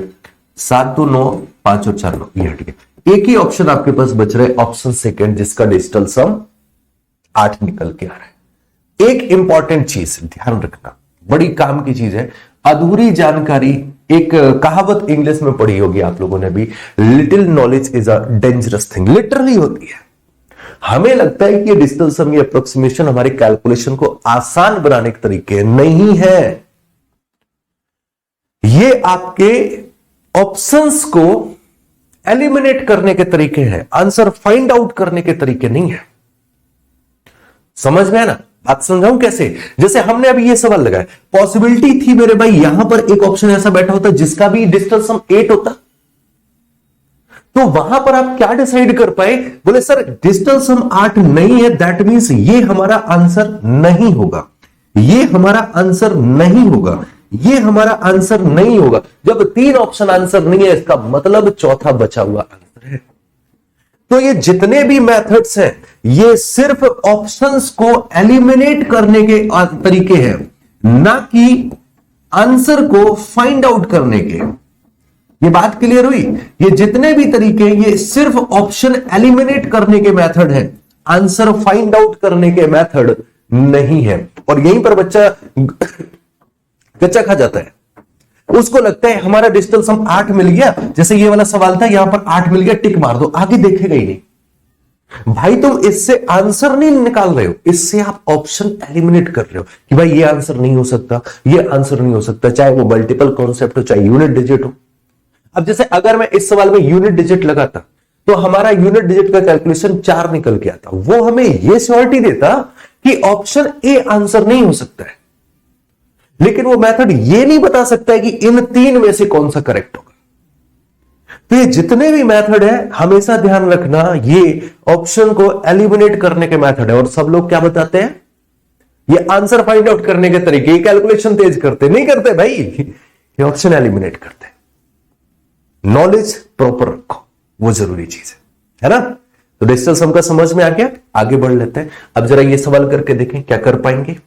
7 2 9 5 और 4 9 ये हट गया। एक ही ऑप्शन आपके पास बच रहा है, ऑप्शन सेकंड, जिसका डिजिटल सम 8 निकल के आ रहा है। एक इंपॉर्टेंट चीज ध्यान रखना, बड़ी काम की चीज है, अधूरी जानकारी। एक कहावत इंग्लिश में पढ़ी होगी आप लोगों ने भी, little knowledge is a dangerous thing. Literally होती है। हमें लगता है कि ये डिजिटल सम, ये अप्रोक्सीमेशन हमारे कैलकुलेशन को आसान बनाने के तरीके नहीं है। ये आपके ऑप्शंस को एलिमिनेट करने के तरीके हैं, आंसर फाइंड आउट करने के तरीके नहीं है। समझ में है ना बात? समझाऊं कैसे? जैसे हमने अभी ये सवाल लगाया, पॉसिबिलिटी थी मेरे भाई यहां पर एक ऑप्शन ऐसा बैठा होता जिसका भी डिजिटल सम 8 होता, तो वहां पर आप क्या डिसाइड कर पाए? बोले सर डिजिटल सम 8 नहीं है, दैट मींस ये हमारा आंसर नहीं होगा, ये हमारा आंसर नहीं होगा, ये हमारा आंसर नहीं होगा। जब 3 ऑप्शन आंसर नहीं है, इसका मतलब चौथा बचा हुआ आंसर है। तो ये जितने भी मेथड्स हैं, ये सिर्फ ऑप्शंस को एलिमिनेट करने के तरीके हैं, ना कि आंसर को फाइंड आउट करने के। ये बात क्लियर हुई? ये जितने भी तरीके, ये सिर्फ ऑप्शन एलिमिनेट करने के मेथड है, आंसर फाइंड आउट करने के मेथड नहीं है। और यहीं पर बच्चा कच्चा खा जाता है। उसको लगता है हमारा डिजिटल सम 8 मिल गया, जैसे ये वाला सवाल था, यहां पर 8 मिल गया, टिक मार दो, आगे देखेगा ही नहीं। भाई तुम इससे आंसर नहीं निकाल रहे हो, इससे आप ऑप्शन एलिमिनेट कर रहे हो कि भाई ये आंसर नहीं हो सकता, ये आंसर नहीं हो सकता, चाहे वो मल्टीपल कॉन्सेप्ट हो, चाहे यूनिट डिजिट हो। अब जैसे अगर मैं इस सवाल में यूनिट डिजिट लगाता तो हमारा यूनिट डिजिट का कैलकुलेशन 4 निकल के आता, वो हमें यह श्योरिटी देता कि ऑप्शन ए आंसर नहीं हो सकता है, लेकिन वो मेथड ये नहीं बता सकता है कि इन 3 में से कौन सा करेक्ट होगा। तो ये जितने भी मेथड है हमेशा ध्यान रखना, ये ऑप्शन को एलिमिनेट करने के मेथड है। और सब लोग क्या बताते हैं, ये आंसर फाइंड आउट करने के तरीके, कैलकुलेशन तेज करते नहीं करते भाई, ये ऑप्शन एलिमिनेट करते। नॉलेज प्रॉपर रखो, वो जरूरी चीज है ना। तो डिजिटल सम का समझ में आ गया, आगे बढ़ लेते हैं। अब जरा ये सवाल करके देखें क्या कर पाएंगे,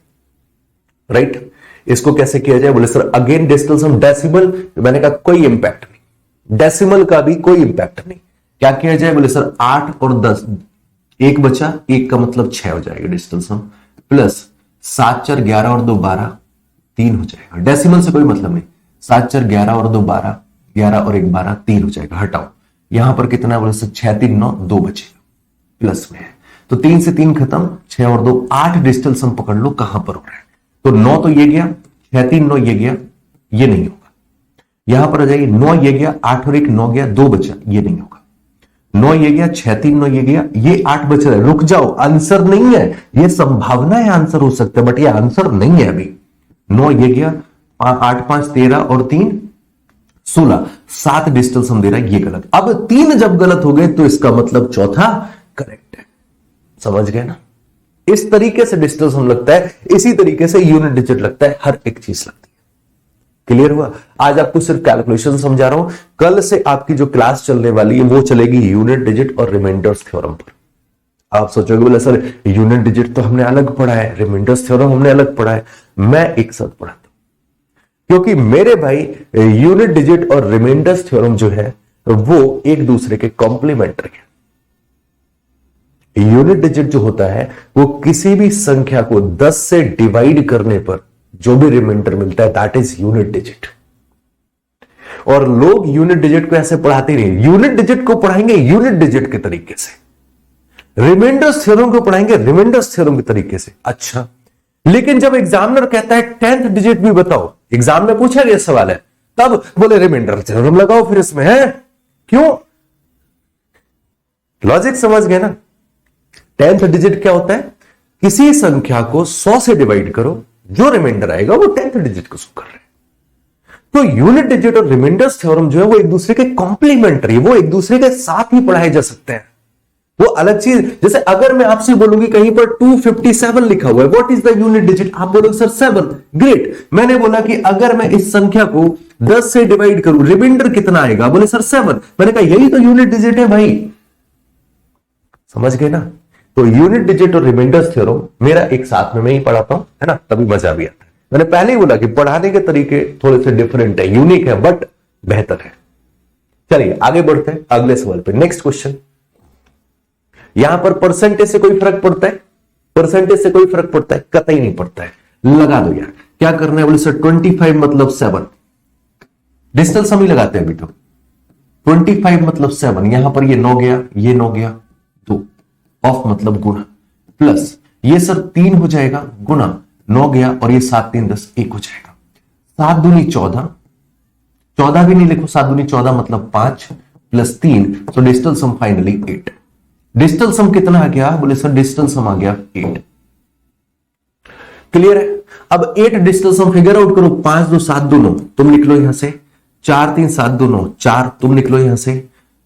राइट। इसको कैसे किया जाए, बोले सर अगेन डिजिटल सम डेसिमल, मैंने कहा कोई इंपैक्ट नहीं, डेसिमल का भी कोई इंपैक्ट नहीं। क्या किया जाए, बोले सर 8 और 10, 1 बचा, 1 का मतलब 6 हो जाएगा डिजिटल सम, प्लस 7 4 11 और 2 12, 3 हो जाएगा। डेसिमल से कोई मतलब नहीं, 7 4 11 और 2 12, 11 और 1 12, 3 हो जाएगा। हटाओ, यहां पर कितना है, बोले सर 6 3 9, 2 बचेगा, प्लस में है तो 3 से 3 खत्म, 6 और 2 8 डिजिटल सम पकड़ लो कहां पर हो रहा है। तो 9 तो ये गया, 6 3 9 ये गया, ये नहीं होगा। यहां पर आ जाइए, 9 ये गया, 8 और 1 9 गया, 2 बचा, ये नहीं होगा। 9 ये गया, 6 3 9 ये गया, ये 8 बच रहा है। रुक जाओ, आंसर नहीं है, ये संभावना है आंसर हो सकता है, बट ये आंसर नहीं है अभी। 9 ये गया, 8 5 13 और 3 16, 7 डिजिटल सम दे रहा है, ये गलत। अब 3 जब गलत हो गए तो इसका मतलब चौथा करेक्ट है। समझ गए ना, इस तरीके से डिजिटल सम लगता है, इसी तरीके से यूनिट डिजिट लगता है, हर एक चीज लगती है। क्लियर हुआ। आज आपको सिर्फ कैलकुलेशन समझा रहा हूं, कल से आपकी जो क्लास चलने वाली है वो चलेगी यूनिट डिजिट और रिमाइंडर्स थ्योरम पर। आप सोचोगे बोले सर यूनिट डिजिट तो हमने अलग पढ़ा है, रिमाइंडर्स थ्योरम हमने अलग पढ़ा है। मैं एक साथ पढ़ाता हूं, क्योंकि मेरे भाई यूनिट डिजिट और रिमाइंडर्स थ्योरम जो है वो एक दूसरे के कॉम्प्लीमेंट्री है। यूनिट डिजिट जो होता है वो किसी भी संख्या को 10 से डिवाइड करने पर जो भी रिमाइंडर मिलता है दैट इज यूनिट डिजिट। और लोग यूनिट डिजिट को ऐसे पढ़ाते नहीं, यूनिट डिजिट को पढ़ाएंगे यूनिट डिजिट के तरीके से, रिमाइंडर्स थ्योरम को पढ़ाएंगे रिमाइंडर्स थ्योरम के तरीके से। अच्छा, लेकिन जब एग्जामिनर कहता है 10th डिजिट भी बताओ, एग्जाम में पूछा गया सवाल है, तब बोले रिमाइंडर थ्योरम लगाओ फिर इसमें है। क्यों? लॉजिक समझ गए ना। 10th डिजिट क्या होता है, किसी संख्या को 100 से डिवाइड करो, जो रिमाइंडर आएगा वो 10th डिजिट को शो कर रहे हैं। तो यूनिट डिजिट और रिमाइंडर्स थ्योरम जो है वो एक दूसरे के कॉम्प्लीमेंट्री, वो एक दूसरे के साथ ही पढ़ाए जा सकते हैं, वो अलग चीज। जैसे अगर मैं आपसे बोलूंगी कहीं पर 257 लिखा हुआ है, what is the unit digit, आप बोलोगे सर 7, ग्रेट। मैंने बोला कि अगर मैं इस संख्या को 10 से डिवाइड करूं, रिमाइंडर कितना आएगा, बोले सर 7। मैंने कहा यही तो यूनिट डिजिट है भाई। समझ गए ना। तो यूनिट डिजिट और रिमाइंडर्स थ्योरम मेरा एक साथ में मैं ही पढ़ाता हूं, है ना, तभी मजा भी आता है। मैंने पहले ही बोला कि पढ़ाने के तरीके थोड़े से डिफरेंट है, यूनिक है, बट बेहतर है। चलिए आगे बढ़ते हैं अगले सवाल पे। नेक्स्ट क्वेश्चन, यहां पर परसेंटेज से कोई फर्क पड़ता है, परसेंटेज से कोई फर्क पड़ता है, कतई नहीं पड़ता है। लगा दो यार, क्या करना है, बोले सर 25 मतलब 7, डिजिटल सम ही लगाते हैं अभी तो। 25 मतलब 7, यहां पर ये 9 गया, ये 9 गया, 2 ऑफ मतलब गुणा, प्लस ये सर 3 हो जाएगा गुणा, 9 गया और ये 7 3 10, 1 हो जाएगा। 7 दूनी 14, 14 भी नहीं लिखो, 7 दूनी 14 मतलब 5 प्लस 3, तो डिजिटल सम फाइनली 8। डिजिटल सम कितना आ गया, बोले सर डिजिटल सम आ गया 8। क्लियर है। अब 8 डिजिटल सम फिगर आउट करो, 5 2 7 2 9, तुम लिख लो यहां से, 4 3 7 2 9, 4 तुम लिख लो यहां से,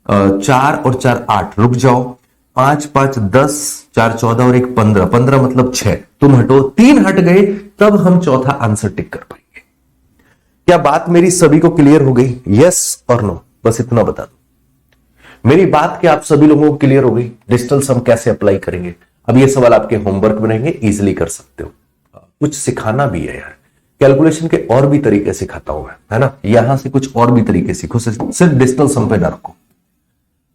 4 और 4 8, रुक जाओ, 5 5 10, 4 14 और 1 15, 15 मतलब 6, तुम हटो, 3 हट गए, तब हम चौथा आंसर टिक कर पाएंगे। क्या बात मेरी सभी को क्लियर हो गई, यस और नो, बस इतना बता दो। मेरी बात क्या आप सभी लोगों को क्लियर हो गई, डिजिटल सम कैसे अप्लाई करेंगे। अब ये सवाल आपके होमवर्क में रहेंगे, इजिली कर सकते हो। कुछ सिखाना भी है यार, कैलकुलेशन के और भी तरीके सिखाता हूं मैं, है ना, यहां से कुछ और भी तरीके सीखो, सिर्फ डिजिटल सम पे ना रखो।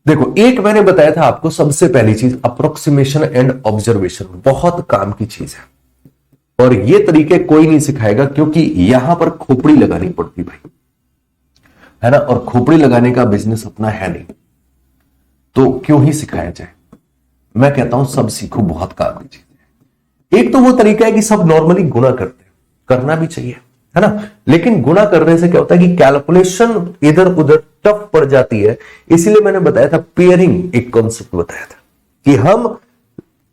देखो, एक मैंने बताया था आपको, सबसे पहली चीज अप्रोक्सीमेशन एंड ऑब्जर्वेशन, बहुत काम की चीज है, और ये तरीके कोई नहीं सिखाएगा, क्योंकि यहां पर खोपड़ी लगानी पड़ती भाई, है ना, और खोपड़ी लगाने का बिजनेस अपना है नहीं, तो क्यों ही सिखाया जाए। मैं कहता हूं सब सीखो, बहुत काम की चीज है। एक तो वो तरीका है कि सब नॉर्मली गुणा करते हैं, करना भी चाहिए, है ना। लेकिन गुणा करने से क्या होता है कि कैलकुलेशन इधर उधर टफ पड़ जाती है। इसीलिए मैंने बताया था पेयरिंग, एक कॉन्सेप्ट बताया था कि हम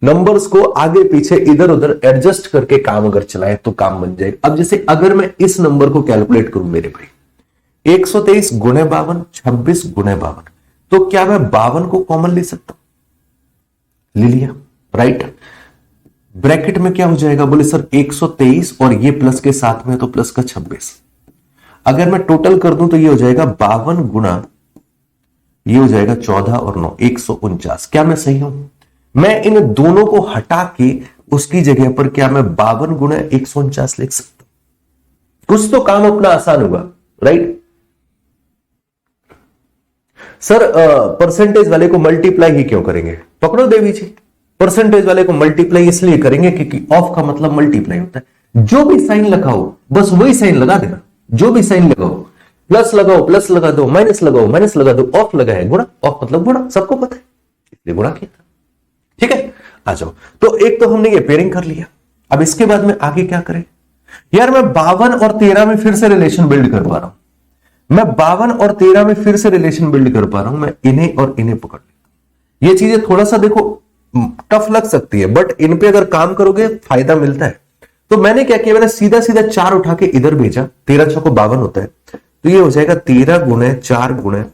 नंबर्स को आगे पीछे इधर उधर एडजस्ट करके काम अगर चलाए तो काम बन जाएगा। अब जैसे अगर मैं इस नंबर को कैलकुलेट करूं मेरे भाई, 123 गुणे 52, 26 गुणे 52, तो क्या मैं 52 को कॉमन ले सकता हूं? ले लिया, राइट। ब्रैकेट में क्या हो जाएगा? बोले सर 123 और ये प्लस के साथ में तो प्लस का 26। अगर मैं टोटल कर दूं तो ये हो जाएगा 52 गुणा, ये हो जाएगा 14 और 9, 149। क्या मैं सही हूं? मैं इन दोनों को हटा के उसकी जगह पर क्या मैं 52 गुणा 149 लिख सकता हूं? कुछ तो काम अपना आसान होगा, राइट। सर परसेंटेज वाले को मल्टीप्लाई ही क्यों करेंगे? पकड़ो देवी जी, परसेंटेज वाले को मल्टीप्लाई इसलिए करेंगे क्योंकि ऑफ का मतलब मल्टीप्लाई होता है। जो भी साइन लगाओ बस वही साइन लगा देना, जो भी साइन लगाओ, प्लस लगाओ प्लस लगा दो, माइनस लगाओ माइनस लगा दो, ऑफ लगा है गुणा, ऑफ मतलब गुणा, सबको पता है, इसलिए गुणा किया था। ठीक है, आ जाओ। तो एक तो हमने ये पेयरिंग कर लिया। अब इसके बाद में आगे क्या करें? यार मैं 52 और 13 में फिर से रिलेशन बिल्ड कर पा रहा हूं, मैं 52 और 13 में फिर से रिलेशन बिल्ड कर पा रहा हूं। मैं इन्हें और इन्हें पकड़ लेता हूं। ये चीजें थोड़ा सा देखो टफ लग सकती है, बट इन पे अगर काम करोगे फायदा मिलता है। तो मैंने क्या किया, मैंने सीधा सीधा 4 उठा के इधर भेजा, 13 6 को 52 होता है, तो ये हो जाएगा 13 गुणे 4 गुणे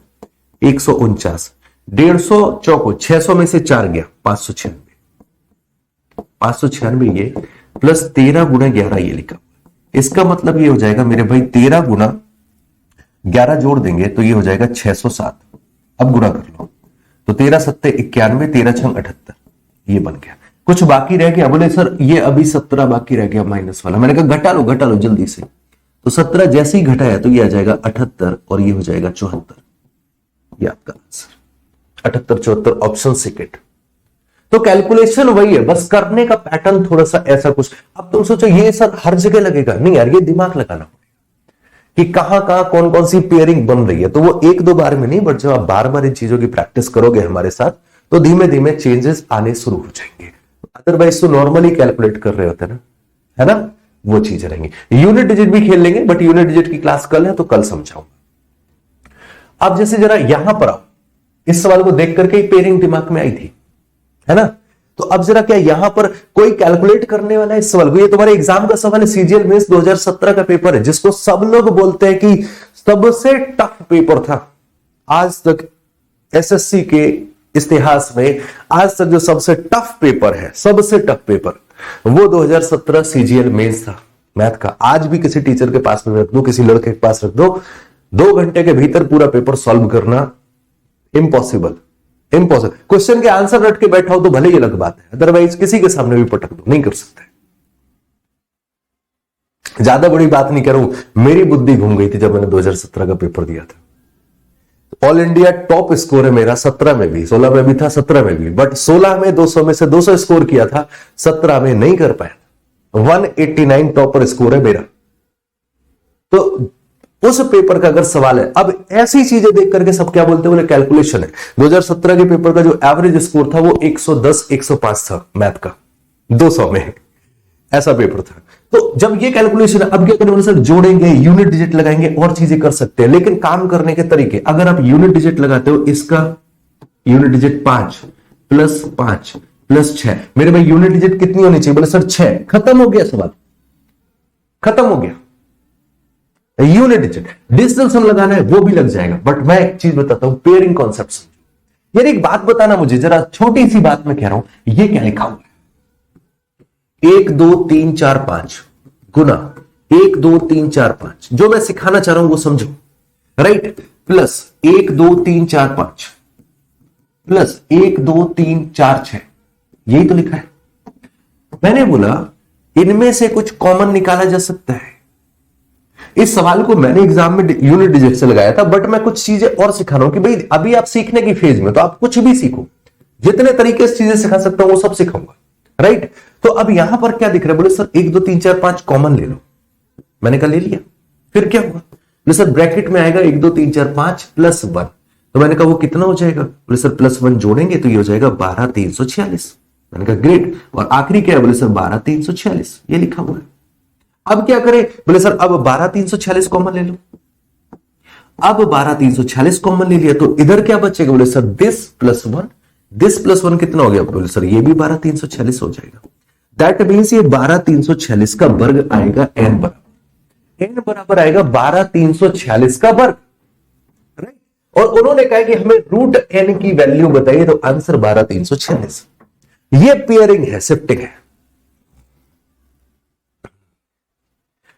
149, 150 चौको 600 में से 4 गया 596, 596 ये प्लस 13 गुणे 11 ये लिखा। इसका मतलब ये हो जाएगा मेरे भाई 13 गुना 11 जोड़ देंगे तो ये हो जाएगा 607। अब गुणा कर लो तो 13 सत्ते 91, 13 छंग 78, ये बन गया। कुछ बाकी रह गया? बोले सर ये अभी 17 बाकी रह गया माइनस वाला। मैंने कहा घटा लो जल्दी से। तो 17 जैसे ही घटाया तो ये आ जाएगा 78 और ये हो जाएगा 74। ये आपका आंसर 78 74, ऑप्शन सेकेंड। तो कैलकुलेशन वही है, बस करने का पैटर्न थोड़ा सा ऐसा कुछ। अब तुम सोचो ये सर हर जगह लगेगा? नहीं यार, ये दिमाग लगाना कि कहां कहां कौन कौन सी पेयरिंग बन रही है। तो वो एक दो बार में नहीं, बट जब आप बार बार इन चीजों की प्रैक्टिस करोगे हमारे साथ तो धीमे धीमे चेंजेस आने शुरू हो जाएंगे। अदरवाइज तो नॉर्मली कैलकुलेट कर रहे होते ना, है ना, वो चीजें रहेंगी। यूनिट डिजिट भी खेल लेंगे, बट यूनिट डिजिट की क्लास कल है तो कल समझाऊंगा। अब जैसे जरा यहां पर आओ, इस सवाल को देख करके पेयरिंग दिमाग में आई थी, है ना। तो अब जरा क्या यहां पर कोई कैलकुलेट करने वाला है इस सवाल को? ये तुम्हारे एग्जाम का सवाल है, सीजीएल मेंस 2017 का पेपर है, जिसको सब लोग बोलते हैं कि सबसे टफ पेपर था आज तक एसएससी के इतिहास में। आज तक जो सबसे टफ पेपर है, सबसे टफ पेपर, वो 2017 सीजीएल मेंस था मैथ का। आज भी किसी टीचर के पास में रख दो, किसी लड़के के पास रख दो, 2 घंटे के भीतर पूरा पेपर सॉल्व करना इम्पॉसिबल। क्वेश्चन के आंसर रट के बैठा हो तो भले ही अलग बात है, अदरवाइज किसी के सामने भी पटक दो, नहीं कर सकते। ज्यादा बड़ी बात नहीं कर रहा हूं, मेरी बुद्धि घूम गई थी जब मैंने 2017 का पेपर दिया था। ऑल इंडिया टॉप स्कोर है मेरा 17 में भी, 16 में भी था, 17 में भी, बट 16 में 200 में से 200 स्कोर किया था, 17 में नहीं कर पाया। 189 टॉपर स्कोर है मेरा। तो उस पेपर का अगर सवाल है, अब ऐसी चीजें देख करके सब क्या बोलते हैं, बोले कैलकुलेशन है। 2017 के पेपर का जो एवरेज स्कोर था वो 110 105 था मैथ का, 200 में, ऐसा पेपर था। तो जब ये कैलकुलेशन है, अब क्या करेंगे सर, जोड़ेंगे, यूनिट डिजिट लगाएंगे, और चीजें कर सकते हैं। लेकिन काम करने के तरीके, अगर आप यूनिट डिजिट लगाते हो, इसका यूनिट डिजिट 5 प्लस 5 प्लस 6, मेरे भाई यूनिट डिजिट कितनी होनी चाहिए? बोले सर 6। खत्म हो गया सवाल, खत्म हो गया। यूनिट डिजिट डिजिटल सम लगाना है वो भी लग जाएगा, बट मैं एक चीज बताता हूं, पेयरिंग कॉन्सेप्ट समझो। यार एक बात बताना मुझे, जरा छोटी सी बात मैं कह रहा हूं, ये क्या लिखा हुआ है? 1 2 3 4 5 गुना 1 2 3 4 5, जो मैं सिखाना चाह रहा हूं वो समझो, राइट। प्लस 1 2 3 4 5 प्लस 1 2 3 4 6, यही तो लिखा है। मैंने बोला इनमें से कुछ कॉमन निकाला जा सकता है। इस सवाल को मैंने एग्जाम में यूनिट डिजिट से लगाया था, बट मैं कुछ चीजें और सिखा रहा हूं कि भाई अभी आप सीखने की फेज में, तो आप कुछ भी सीखो, जितने तरीके से चीजें सिखा सकता हूं वो सब सिखाऊंगा, राइट। तो अब यहां पर क्या दिख रहा है? बोले सर 1 2 3 4 5 कॉमन ले लो। मैंने कहा ले लिया, फिर क्या हुआ? बोले सर ब्रैकेट में आएगा 1 2 3 4 5 प्लस 1, तो मैंने कहा वो कितना हो जाएगा? बोले सर प्लस 1 जोड़ेंगे तो ये हो जाएगा 12 346। मैंने कहा ग्रेट। और आखिरी क्या है? बोले सर 12 346, ये लिखा हुआ है। अब क्या करें, बोले सर अब 12346 कॉमन ले लो। अब 12346 कॉमन ले लिया तो इधर क्या बचेगा, बोले सर दिस प्लस वन कितना हो गया, बोले सर ये भी 12346 हो जाएगा। दैट मीन्स ये 12346 का वर्ग आएगा n बराबर, n बराबर आएगा 12346 का वर्ग, राइट। और उन्होंने कहा कि हमें रूट n की वैल्यू बताइए, तो आंसर 12346। ये पेयरिंग है, शिफ्टिंग है।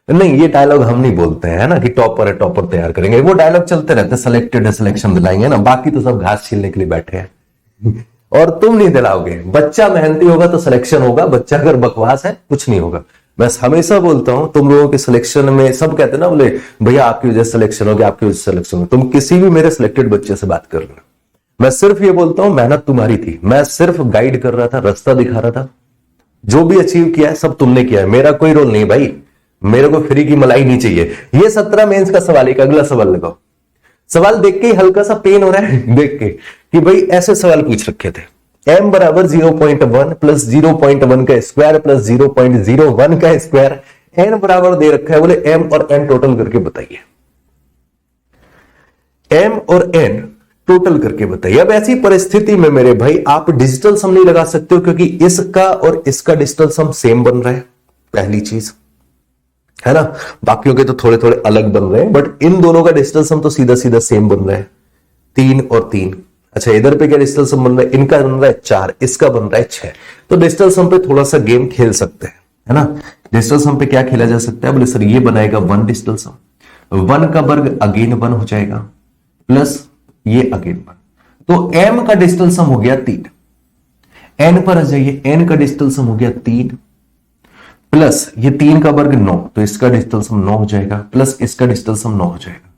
नहीं, ये डायलॉग हम नहीं बोलते हैं ना कि टॉपर है टॉपर तैयार करेंगे, वो डायलॉग चलते रहते, सिलेक्टेड है सिलेक्शन दिलाएंगे ना, बाकी तो सब घास छीलने के लिए बैठे हैं और तुम नहीं दिलाओगे। बच्चा मेहनती होगा तो सिलेक्शन होगा, बच्चा अगर बकवास है कुछ नहीं होगा। मैं हमेशा बोलता हूं, तुम लोगों के सिलेक्शन में सब कहते हैं ना, बोले भैया आपकी वजह से सिलेक्शन हो गया, आपकी वजह से सिलेक्शन हो। तुम किसी भी मेरे सिलेक्टेड बच्चे से बात कर लेना, मैं सिर्फ ये बोलता हूं मेहनत तुम्हारी थी, मैं सिर्फ गाइड कर रहा था, रास्ता दिखा रहा था। जो भी अचीव किया है सब तुमने किया है, मेरा कोई रोल नहीं भाई, मेरे को फ्री की मलाई नहीं चाहिए। ये 17 मेंस का सवाल, एक अगला सवाल लगाओ। सवाल देख के ही हल्का सा पेन हो रहा है देख के कि भाई ऐसे सवाल पूछ रखे थे, m बराबर 0.1 प्लस 0.1 का स्क्वायर प्लस 0.01 का स्क्वायर, n बराबर दे रखा है, बोले m और n टोटल करके बताइए, m और n टोटल करके बताइए। अब ऐसी परिस्थिति में मेरे भाई आप डिजिटल सम नहीं लगा सकते हो, क्योंकि इसका और इसका डिजिटल सम सेम बन रहा है, पहली चीज है ना। बाकियों के तो थोड़े थोड़े अलग बन रहे हैं, बट इन दोनों का डिजिटल सम तो सीधा सीधा सेम बन रहा है, 3 और 3। अच्छा, इधर पे क्या डिजिटल सम बन रहा है, इनका बन रहा है 4, इसका बन रहा है 6। तो डिजिटल सम पे थोड़ा सा गेम खेल सकते हैं, है ना। डिजिटल सम पे क्या खेला जा सकता है, बोले सर ये बनाएगा 1 डिजिटल सम, 1 का वर्ग अगेन 1 हो जाएगा, प्लस ये अगेन 1, तो m का डिजिटल सम हो गया 3। n पर आ जाइए, n का डिजिटल सम हो गया 3, प्लस ये 3 का वर्ग 9, तो इसका डिजिटल सम 9 हो जाएगा, प्लस इसका डिजिटल सम 9 हो जाएगा,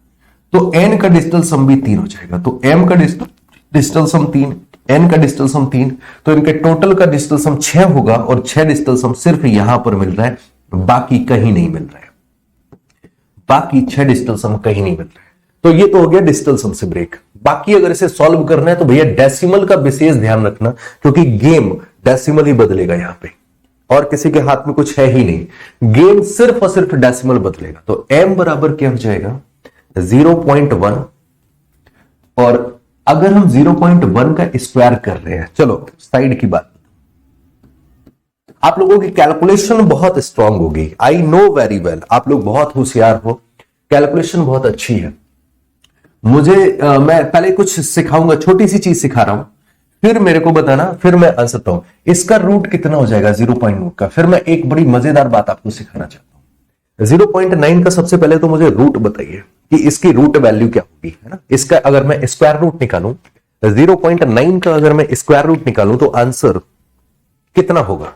तो n का डिजिटल सम भी 3 हो जाएगा। तो m का डिजिटल सम 3, n का डिजिटल सम 3, तो इनके टोटल का डिजिटल सम 6 होगा, और 6 डिजिटल सम सिर्फ यहां पर मिल रहा है, बाकी कहीं नहीं मिल रहा है, बाकी 6 डिजिटल सम कहीं नहीं मिल रहा है। तो ये तो हो गया डिजिटल सम से ब्रेक। बाकी अगर इसे सॉल्व करना है तो भैया डेसिमल का विशेष ध्यान रखना, क्योंकि गेम डेसिमल ही बदलेगा यहां पे, और किसी के हाथ में कुछ है ही नहीं, गेम सिर्फ और सिर्फ डेसिमल बदलेगा। तो m बराबर क्या हो जाएगा 0.1, और अगर हम 0.1 का स्क्वायर कर रहे हैं, चलो साइड की बात, आप लोगों की कैलकुलेशन बहुत स्ट्रांग होगी, आई नो वेरी वेल, आप लोग बहुत होशियार हो, कैलकुलेशन बहुत अच्छी है। मुझे मैं पहले कुछ सिखाऊंगा, छोटी सी चीज सिखा रहा हूं, फिर मेरे को बताना, फिर मैं आंसर हूं इसका रूट कितना हो जाएगा 0.9 का। फिर मैं एक बड़ी मजेदार बात आपको सिखाना चाहता हूं। 0.9 का सबसे पहले तो मुझे रूट बताइए कि इसकी रूट वैल्यू क्या होगी, है ना। इसका अगर मैं स्क्वायर रूट निकालूं, 0.9 का अगर मैं स्क्वायर रूट निकालूं तो आंसर कितना होगा।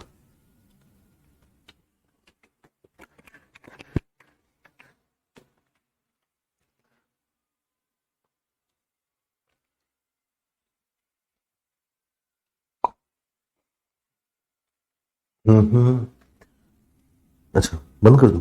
अच्छा, बंद कर दूं।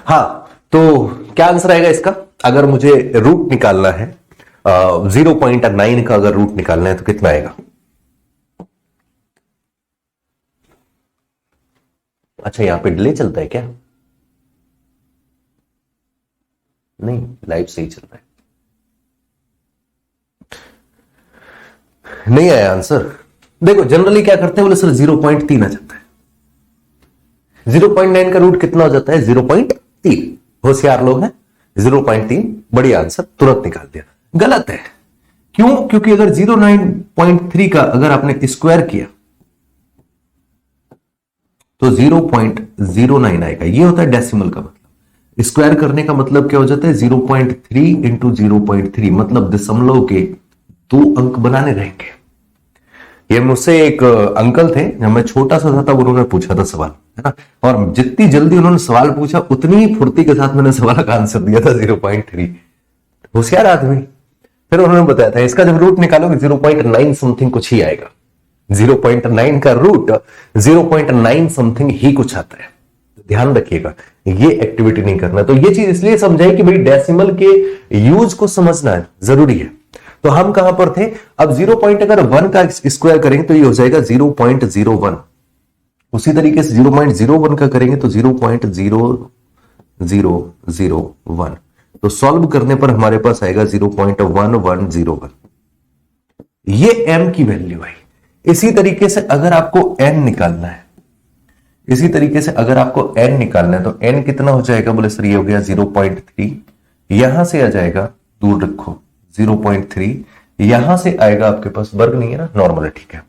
हाँ, तो क्या आंसर आएगा इसका, अगर मुझे रूट निकालना है 0.9 का अगर रूट निकालना है तो कितना आएगा। अच्छा, यहां पे डिले चलता है क्या, नहीं लाइव सही चल रहा है। नहीं आया आंसर। देखो जनरली क्या करते हैं, बोले सर 0.3 आ जाता है, 0.9 का रूट कितना हो जाता है 0.3। होशियार लोग हैं, 0.3 बढ़िया आंसर तुरंत निकाल दिया। गलत है, क्यों, क्योंकि अगर 0.3 का अगर आपने स्क्वायर किया तो 0.09 आएगा। ये होता है डेसिमल का मतलब, स्क्वायर करने का मतलब क्या हो जाता है 0.3 इंटू 0.3, मतलब दशमलव के 2 अंक बनाने रहेंगे। ये मुझसे एक अंकल थे, जब मैं छोटा सा था तब उन्होंने पूछा था सवाल, है ना, और जितनी जल्दी उन्होंने सवाल पूछा उतनी ही फुर्ती के साथ मैंने सवाल का आंसर दिया था 0.3। होशियार आदमी। फिर उन्होंने बताया था इसका जब रूट निकालोगे 0.9 समथिंग कुछ ही आएगा। 0.9 का रूट 0.9 समथिंग ही कुछ आता है। ध्यान रखिएगा, ये एक्टिविटी नहीं करना। तो ये चीज इसलिए समझाई कि भाई डेसिमल के यूज को समझना जरूरी है। तो हम कहां पर थे, अब 0 पॉइंट अगर 1 का स्क्वायर करेंगे तो ये हो जाएगा 0.01। उसी तरीके से 0.01 का करेंगे तो 0.0001। तो सॉल्व करने पर हमारे पास आएगा 0.1101। ये m की वैल्यू है। इसी तरीके से अगर आपको n निकालना है, इसी तरीके से अगर आपको n निकालना है तो n कितना हो जाएगा, बोले सर ये हो गया 0.3। यहां से आ जाएगा, दूर रखो, 0.3 यहां से आएगा, आपके पास वर्ग नहीं है ना, नॉर्मल है, ठीक है।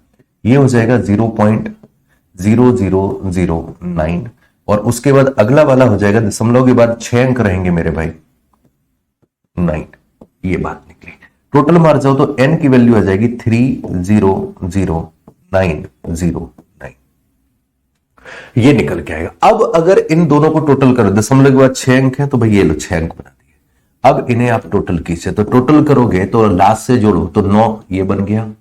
ये हो जाएगा 0.0009 और उसके बाद अगला वाला हो जाएगा दशमलव के बाद 6 अंक रहेंगे मेरे भाई, 9। ये बात निकली। टोटल मार जाओ तो n की वैल्यू आ जाएगी 300,909। ये निकल के आएगा। अब अगर इन दोनों को टोटल करो, दशमलव के बाद 6 अंक है तो भाई ये लो 6 अंक बना दिए। अब इन्हें आप टोटल कीजिए, तो टोटल करोगे तो लास्ट से जोड़ो तो 9 ये बन गया,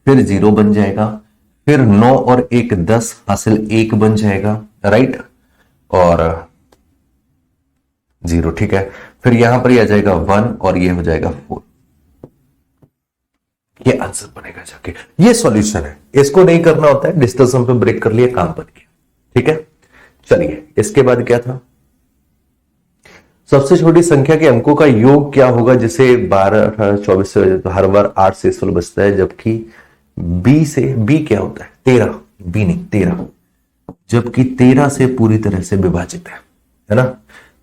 फिर 0 बन जाएगा, फिर 9 और 1 10 हासिल 1 बन जाएगा, राइट, और 0, ठीक है। फिर यहां पर आ जाएगा 1 और ये हो जाएगा 4। ये आंसर बनेगा जाके। ये सॉल्यूशन है, इसको नहीं करना होता है, डिस्टेंस पे ब्रेक कर लिया, काम बन गया, ठीक है। चलिए इसके बाद क्या था, सबसे छोटी संख्या के अंकों का योग क्या होगा, जिसे 12, 18, 24 से तो हर बार 8 से इसमें बचता है, जबकि बी क्या होता है 13, बी नहीं 13, जबकि 13 से पूरी तरह से विभाजित है ना,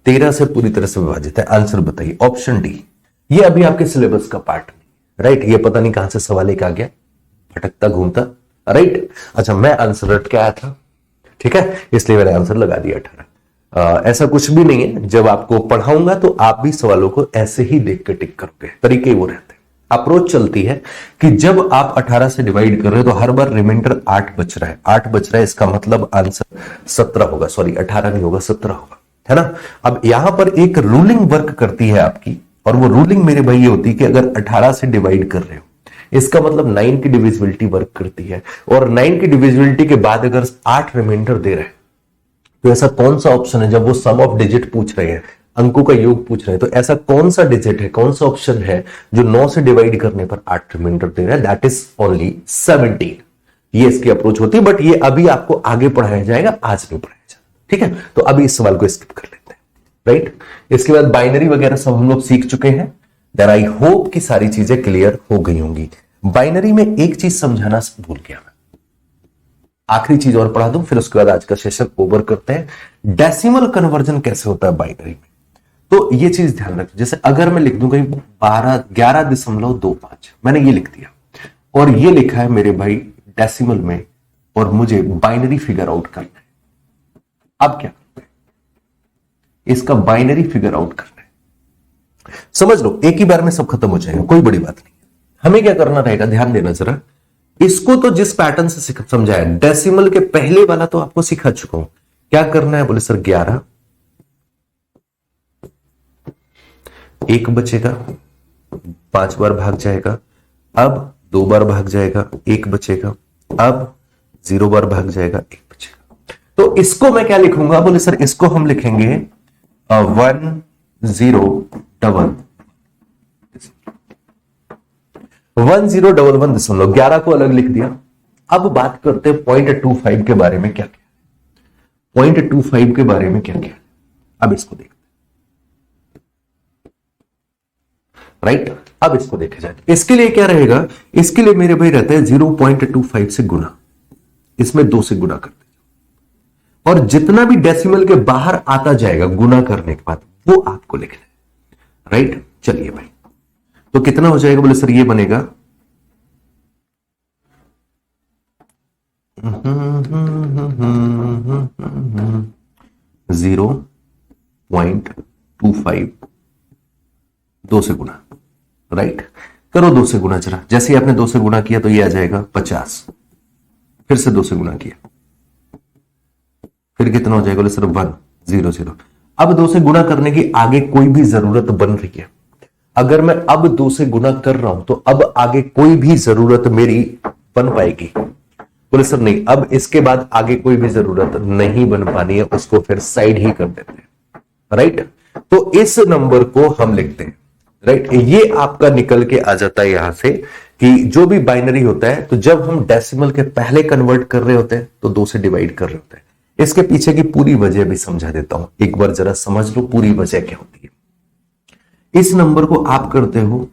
13 से पूरी तरह से विभाजित है। आंसर बताइए, ऑप्शन डी। ये अभी आपके सिलेबस का पार्ट नहीं, राइट, ये पता नहीं कहां से सवाल एक आ गया, भटकता घूमता, राइट। अच्छा, मैं आंसर रट के आया था, ठीक है, इसलिए मैंने आंसर लगा दिया 18। ऐसा कुछ भी नहीं है, जब आपको पढ़ाऊंगा तो आप भी सवालों को ऐसे ही देख के टिक करोगे, तरीके वो रहते हैं। अप्रोच चलती है कि जब आप 18 से डिवाइड कर रहे हो तो हर बार रिमाइंडर 8 बच रहा है, 8 बच रहा है, इसका मतलब आंसर 17 होगा, सॉरी 18 नहीं होगा 17 होगा, है ना। अब यहां पर एक रूलिंग वर्क करती है आपकी, और वो रूलिंग मेरे भाई ये होती है कि अगर 18 से डिवाइड कर रहे हो इसका मतलब 9 की डिविजिबिलिटी वर्क करती है, और 9 की डिविजिबिलिटी के बाद अगर 8 रिमाइंडर दे रहे हैं तो ऐसा कौन सा ऑप्शन है, जब वो सम ऑफ डिजिट पूछ रहे हैं, अंकों का योग पूछ रहे हैं, तो ऐसा कौन सा डिजिट है, कौन सा ऑप्शन है जो 9 से डिवाइड करने पर 8 रिमाइंडर दे रहा है, दैट इज ओनली 17। ये इसकी अप्रोच होती है, बट ये अभी आपको आगे पढ़ाया जाएगा, आज नहीं पढ़ाया जाएगा, ठीक है। तो अभी इस सवाल को स्किप कर लेते हैं, राइट। इसके बाद बाइनरी वगैरह सब हम लोग सीख चुके हैं, देन आई होप कि सारी चीजें क्लियर हो गई होंगी। बाइनरी में एक चीज समझाना भूल गया मैं, आखिरी चीज और पढ़ा दूं, फिर उसके बाद आज का सेशन ओवर करते हैं। डेसिमल कन्वर्जन कैसे होता है बाइनरी में, तो ये चीज ध्यान रखिए। जैसे अगर मैं लिख दूं कहीं 11.25, मैंने ये लिख दिया और ये लिखा है मेरे भाई डेसिमल में, और मुझे बाइनरी फिगर आउट करना है। अब क्या करते हैं, इसका बाइनरी फिगर आउट करना है, समझ लो एक ही बार में सब खत्म हो जाएगा, कोई बड़ी बात नहीं। हमें क्या करना रहेगा, ध्यान देना जरा, इसको तो जिस पैटर्न से समझाया, डेसिमल के पहले वाला तो आपको सिखा चुका हूं। क्या करना है, बोले सर 11, 1 बचेगा, 5 बार भाग जाएगा, अब 2 बार भाग जाएगा, 1 बचेगा, अब 0 बार भाग जाएगा, 1 बचेगा। तो इसको मैं क्या लिखूंगा, बोले सर इसको हम लिखेंगे 1011 11 को अलग लिख दिया। अब बात करते हैं 0.25 के बारे में, क्या क्या 0.25 के बारे में क्या क्या, अब इसको देखते हैं, राइट। अब इसको देखे जाए, इसके लिए क्या रहेगा, इसके लिए मेरे भाई रहता है 0.25 से गुना, इसमें 2 से गुना करते हैं, और जितना भी डेसिमल के बाहर आता जाएगा गुना करने के बाद वो आपको लिखना है, राइट। चलिए भाई, तो कितना हो जाएगा, बोले सर ये बनेगा 0.25 2 से गुना, राइट। करो 2 से गुना, जरा जैसे ही आपने 2 से गुना किया तो ये आ जाएगा 50, फिर से 2 से गुना किया, फिर कितना हो जाएगा? बोले सर 1 0 0। अब 2 से गुना करने की आगे कोई भी जरूरत बन रही है? अगर मैं अब 2 से गुना कर रहा हूं तो अब आगे कोई भी जरूरत मेरी बन पाएगी? बोले सर नहीं, अब इसके बाद आगे कोई भी जरूरत नहीं बन पानी है, उसको फिर साइड ही कर देते हैं, राइट। तो इस नंबर को हम लिखते हैं, राइट। ये आपका निकल के आ जाता है यहां से कि जो भी बाइनरी होता है, तो जब हम डेसिमल के पहले कन्वर्ट कर रहे होते हैं तो 2 से डिवाइड कर रहे होते हैं। इसके पीछे की पूरी वजह भी समझा देता हूं, एक बार जरा समझ लो पूरी वजह क्या होती है। इस नंबर को आप करते हो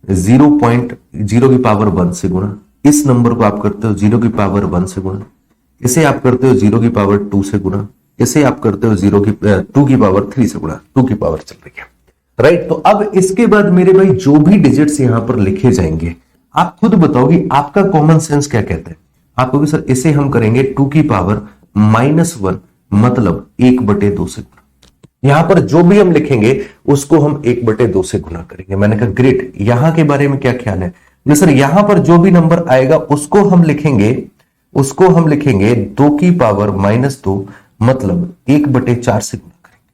0.0 की पावर 1 से गुणा, इस नंबर को आप करते हो 0 की पावर 1 से गुणा, इसे आप करते हो 0 की पावर 2 से गुणा, इसे आप करते हो 2 की पावर 3 से गुणा, 2 की पावर चल रही है, राइट। तो अब इसके बाद मेरे भाई जो भी डिजिट्स यहां पर लिखे जाएंगे, आप खुद बताओगे आपका कॉमन सेंस क्या कहता है। आप कहोगे सर इसे हम करेंगे 2 की पावर -1, मतलब 1/2 से गुणा। यहां पर जो भी हम लिखेंगे उसको हम 1/2 से गुना करेंगे। मैंने कहा ग्रेट, यहां के बारे में क्या ख्याल है? सर यहां पर जो भी नंबर आएगा उसको हम लिखेंगे 2 की पावर -2, मतलब 1/4 से गुना करेंगे।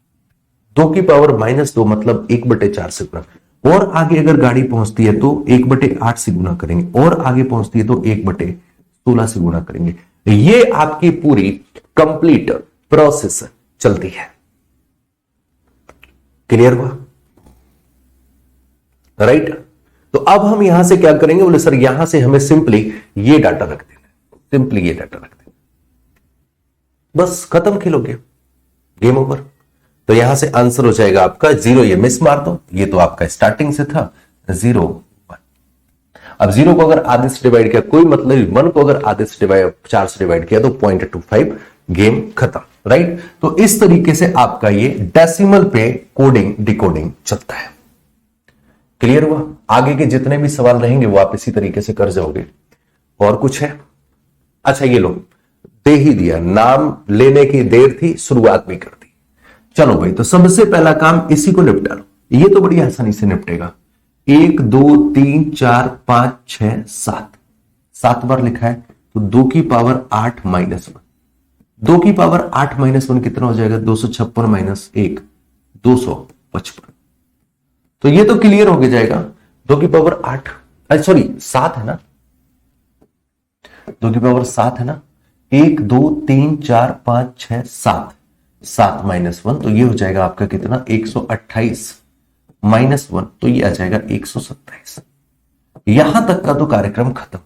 2 की पावर -2 मतलब 1/4 से गुना, और आगे अगर गाड़ी पहुंचती है तो 1/8 से गुना करेंगे, और आगे पहुंचती है तो 1/16 से गुना करेंगे। ये आपकी पूरी कंप्लीट प्रोसेस चलती है। क्लियर हुआ, राइट। तो अब हम यहां से क्या करेंगे? बोले सर यहां से हमें सिंपली ये डाटा रख देना, सिंपली ये डाटा रख देना, बस खत्म, खेलोगे गेम ओवर। तो यहां से आंसर हो जाएगा आपका 0, ये मिस मार दो, ये तो आपका स्टार्टिंग से था 0 1। अब 0 को अगर आधे से डिवाइड किया कोई मतलब, 1 को अगर आधे से डिवाइड 4 से डिवाइड किया तो 0.25, गेम खत्म, राइट। तो इस तरीके से आपका ये डेसिमल पे कोडिंग डिकोडिंग चलता है। क्लियर हुआ? आगे के जितने भी सवाल रहेंगे वो आप इसी तरीके से कर जाओगे। और कुछ है? अच्छा ये लो, दे ही दिया, नाम लेने की देर थी, शुरुआत भी कर दी। चलो भाई, तो सबसे पहला काम इसी को निपटा लो, ये तो बड़ी आसानी से निपटेगा। 1 2 3 4 5 6 7, 7 बार लिखा है तो 2 की पावर 8 -1, 2 की पावर 8 -1 कितना हो जाएगा? 256 - 1 255। तो ये तो क्लियर हो गया जाएगा। 2 की पावर 8, सॉरी 7 है ना, 2 की पावर 7 है ना, 1 2 3 4 5 6 7, 7 -1 तो ये हो जाएगा आपका कितना? 128 -1 तो ये आ जाएगा 127। यहां तक का तो कार्यक्रम खत्म।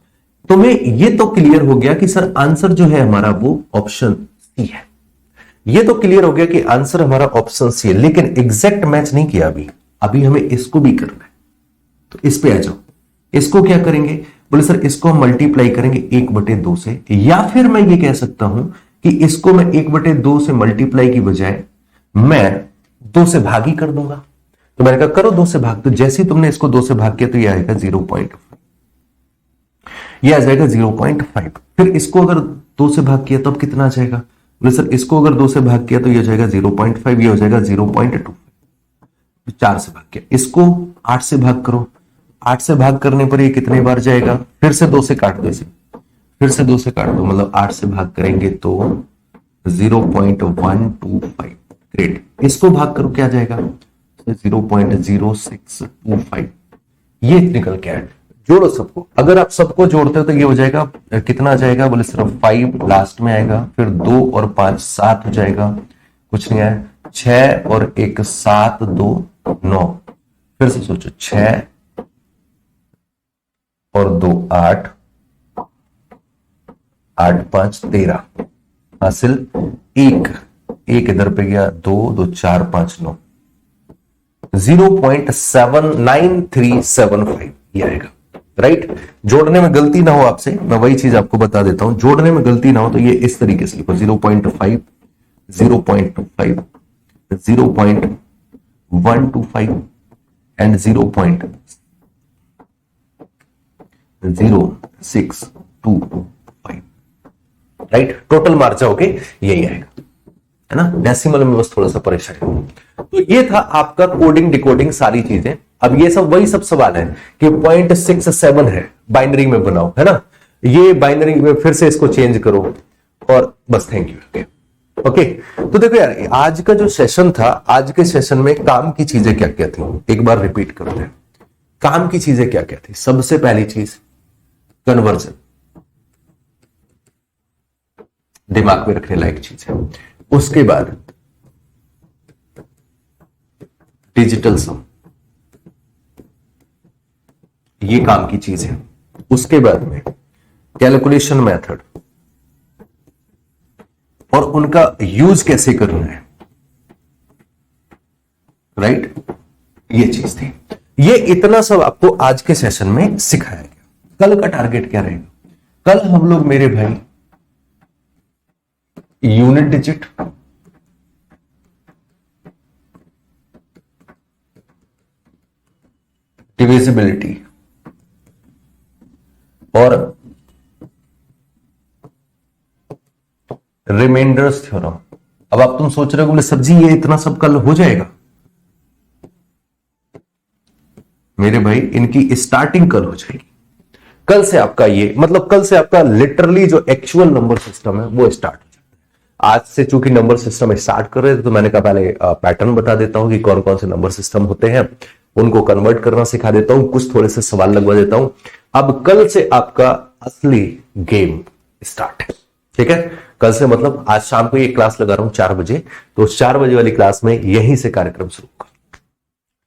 तुम्हें ये तो क्लियर हो गया कि सर आंसर जो है हमारा वो ऑप्शन सी है। ये तो क्लियर हो गया कि आंसर हमारा ऑप्शन सी है, लेकिन एग्जैक्ट मैच नहीं किया अभी हमें इसको भी करना है। तो इस पे आ जाओ, इसको क्या करेंगे? बोले सर इसको हम मल्टीप्लाई करेंगे 1/2 से, या फिर मैं ये कह सकता हूं कि इसको मैं 1/2 से मल्टीप्लाई की बजाय मैं 2 से भाग ही कर दूंगा। तो मैंने कहा करो 2 से भाग, तो जैसे ही तुमने इसको 2 से भाग किया तो ये आएगा 0.5, ये आ जाएगा 0.5। फिर इसको अगर 2 से भाग किया तब कितना आ जाएगा? बोले सर इसको अगर 2 से भाग किया तो ये हो जाएगा 0.5, ये हो जाएगा 0.2। 4 से भाग किया, इसको 8 से भाग करो, 8 से भाग करने पर ये कितने बार जाएगा? फिर से 2 से काट दो इसे, फिर से 2 से काट दो, मतलब 8 से भाग करेंगे तो 0.125। ग्रेट, इसको भाग करो क्या जाएगा? 0.0625। ये निकल के आया। जोड़ो सबको, अगर आप सबको जोड़ते हो तो ये हो जाएगा कितना आ जाएगा? बोले सिर्फ 5 लास्ट में आएगा, फिर 2 और 5 7 हो जाएगा, कुछ नहीं आया, 6 और 1 7 2 9। फिर से सोचो, 6 और 2 8, 8 5 13, हासिल 1 इधर पे गया, 2 2 4 5 9, 0.79375 ये आएगा, राइट। जोड़ने में गलती ना हो आपसे, मैं वही चीज आपको बता देता हूं, जोड़ने में गलती ना हो तो ये इस तरीके से लिखो 0.5 0.25 0.125 एंड 0.0625, राइट। टोटल मार जाओगे यही आएगा, है ना। डेसिमल में बस थोड़ा सा परेशानी। तो ये था आपका कोडिंग डिकोडिंग सारी चीजें। अब ये सब वही सब सवाल है कि 0.67 है, बाइनरी में बनाओ, है ना। ये बाइनरी में फिर से इसको चेंज करो और बस थैंक यू। ओके तो देखो यार, आज का जो सेशन था, आज के सेशन में काम की चीजें क्या क्या थी एक बार रिपीट करते हैं। काम की चीजें क्या क्या थी? सबसे पहली चीज कन्वर्जन, दिमाग में रखने लायक चीज है। उसके बाद डिजिटल सम, ये काम की चीज है। उसके बाद में कैलकुलेशन मेथड और उनका यूज कैसे करना है, राइट, ये चीज थी। ये इतना सब आपको आज के सेशन में सिखाया गया। कल का टारगेट क्या रहेगा? कल हम लोग मेरे भाई यूनिट डिजिट, डिविजिबिलिटी और रिमाइंडर्स थ्योरम। अब आप तुम सोच रहे हो बोले सर जी ये इतना सब कल हो जाएगा? मेरे भाई इनकी स्टार्टिंग कल हो जाएगी। कल से आपका ये मतलब कल से आपका लिटरली जो एक्चुअल नंबर सिस्टम है वो स्टार्ट हो जाता है। आज से चूंकि नंबर सिस्टम स्टार्ट कर रहे थे तो मैंने कहा पहले पैटर्न बता देता हूं कि कौन कौन से नंबर सिस्टम होते हैं, उनको कन्वर्ट करना सिखा देता हूं, कुछ थोड़े से सवाल लगवा देता हूं। अब कल से आपका असली गेम स्टार्ट है, ठीक है। कल से मतलब आज शाम को ये क्लास लगा रहा हूं 4 बजे, तो 4 बजे वाली क्लास में यहीं से कार्यक्रम शुरू होगा,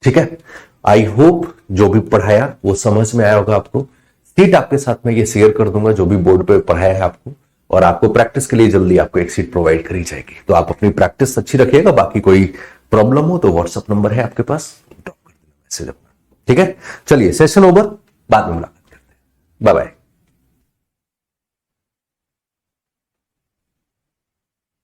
ठीक है। आई होप जो भी पढ़ाया वो समझ में आया होगा आपको। सीट आपके साथ में ये शेयर कर दूंगा जो भी बोर्ड पे पढ़ाया है आपको, और आपको प्रैक्टिस के लिए जल्दी आपको एक सीट प्रोवाइड करी जाएगी। तो आप अपनी प्रैक्टिस अच्छी रखिएगा। बाकी कोई प्रॉब्लम हो तो व्हाट्सएप नंबर है आपके पास, ड्रॉप कर देना मैसेज अपना, ठीक है। चलिए सेशन ओवर, बाद में मुलाकात करते हैं, बाय बाय।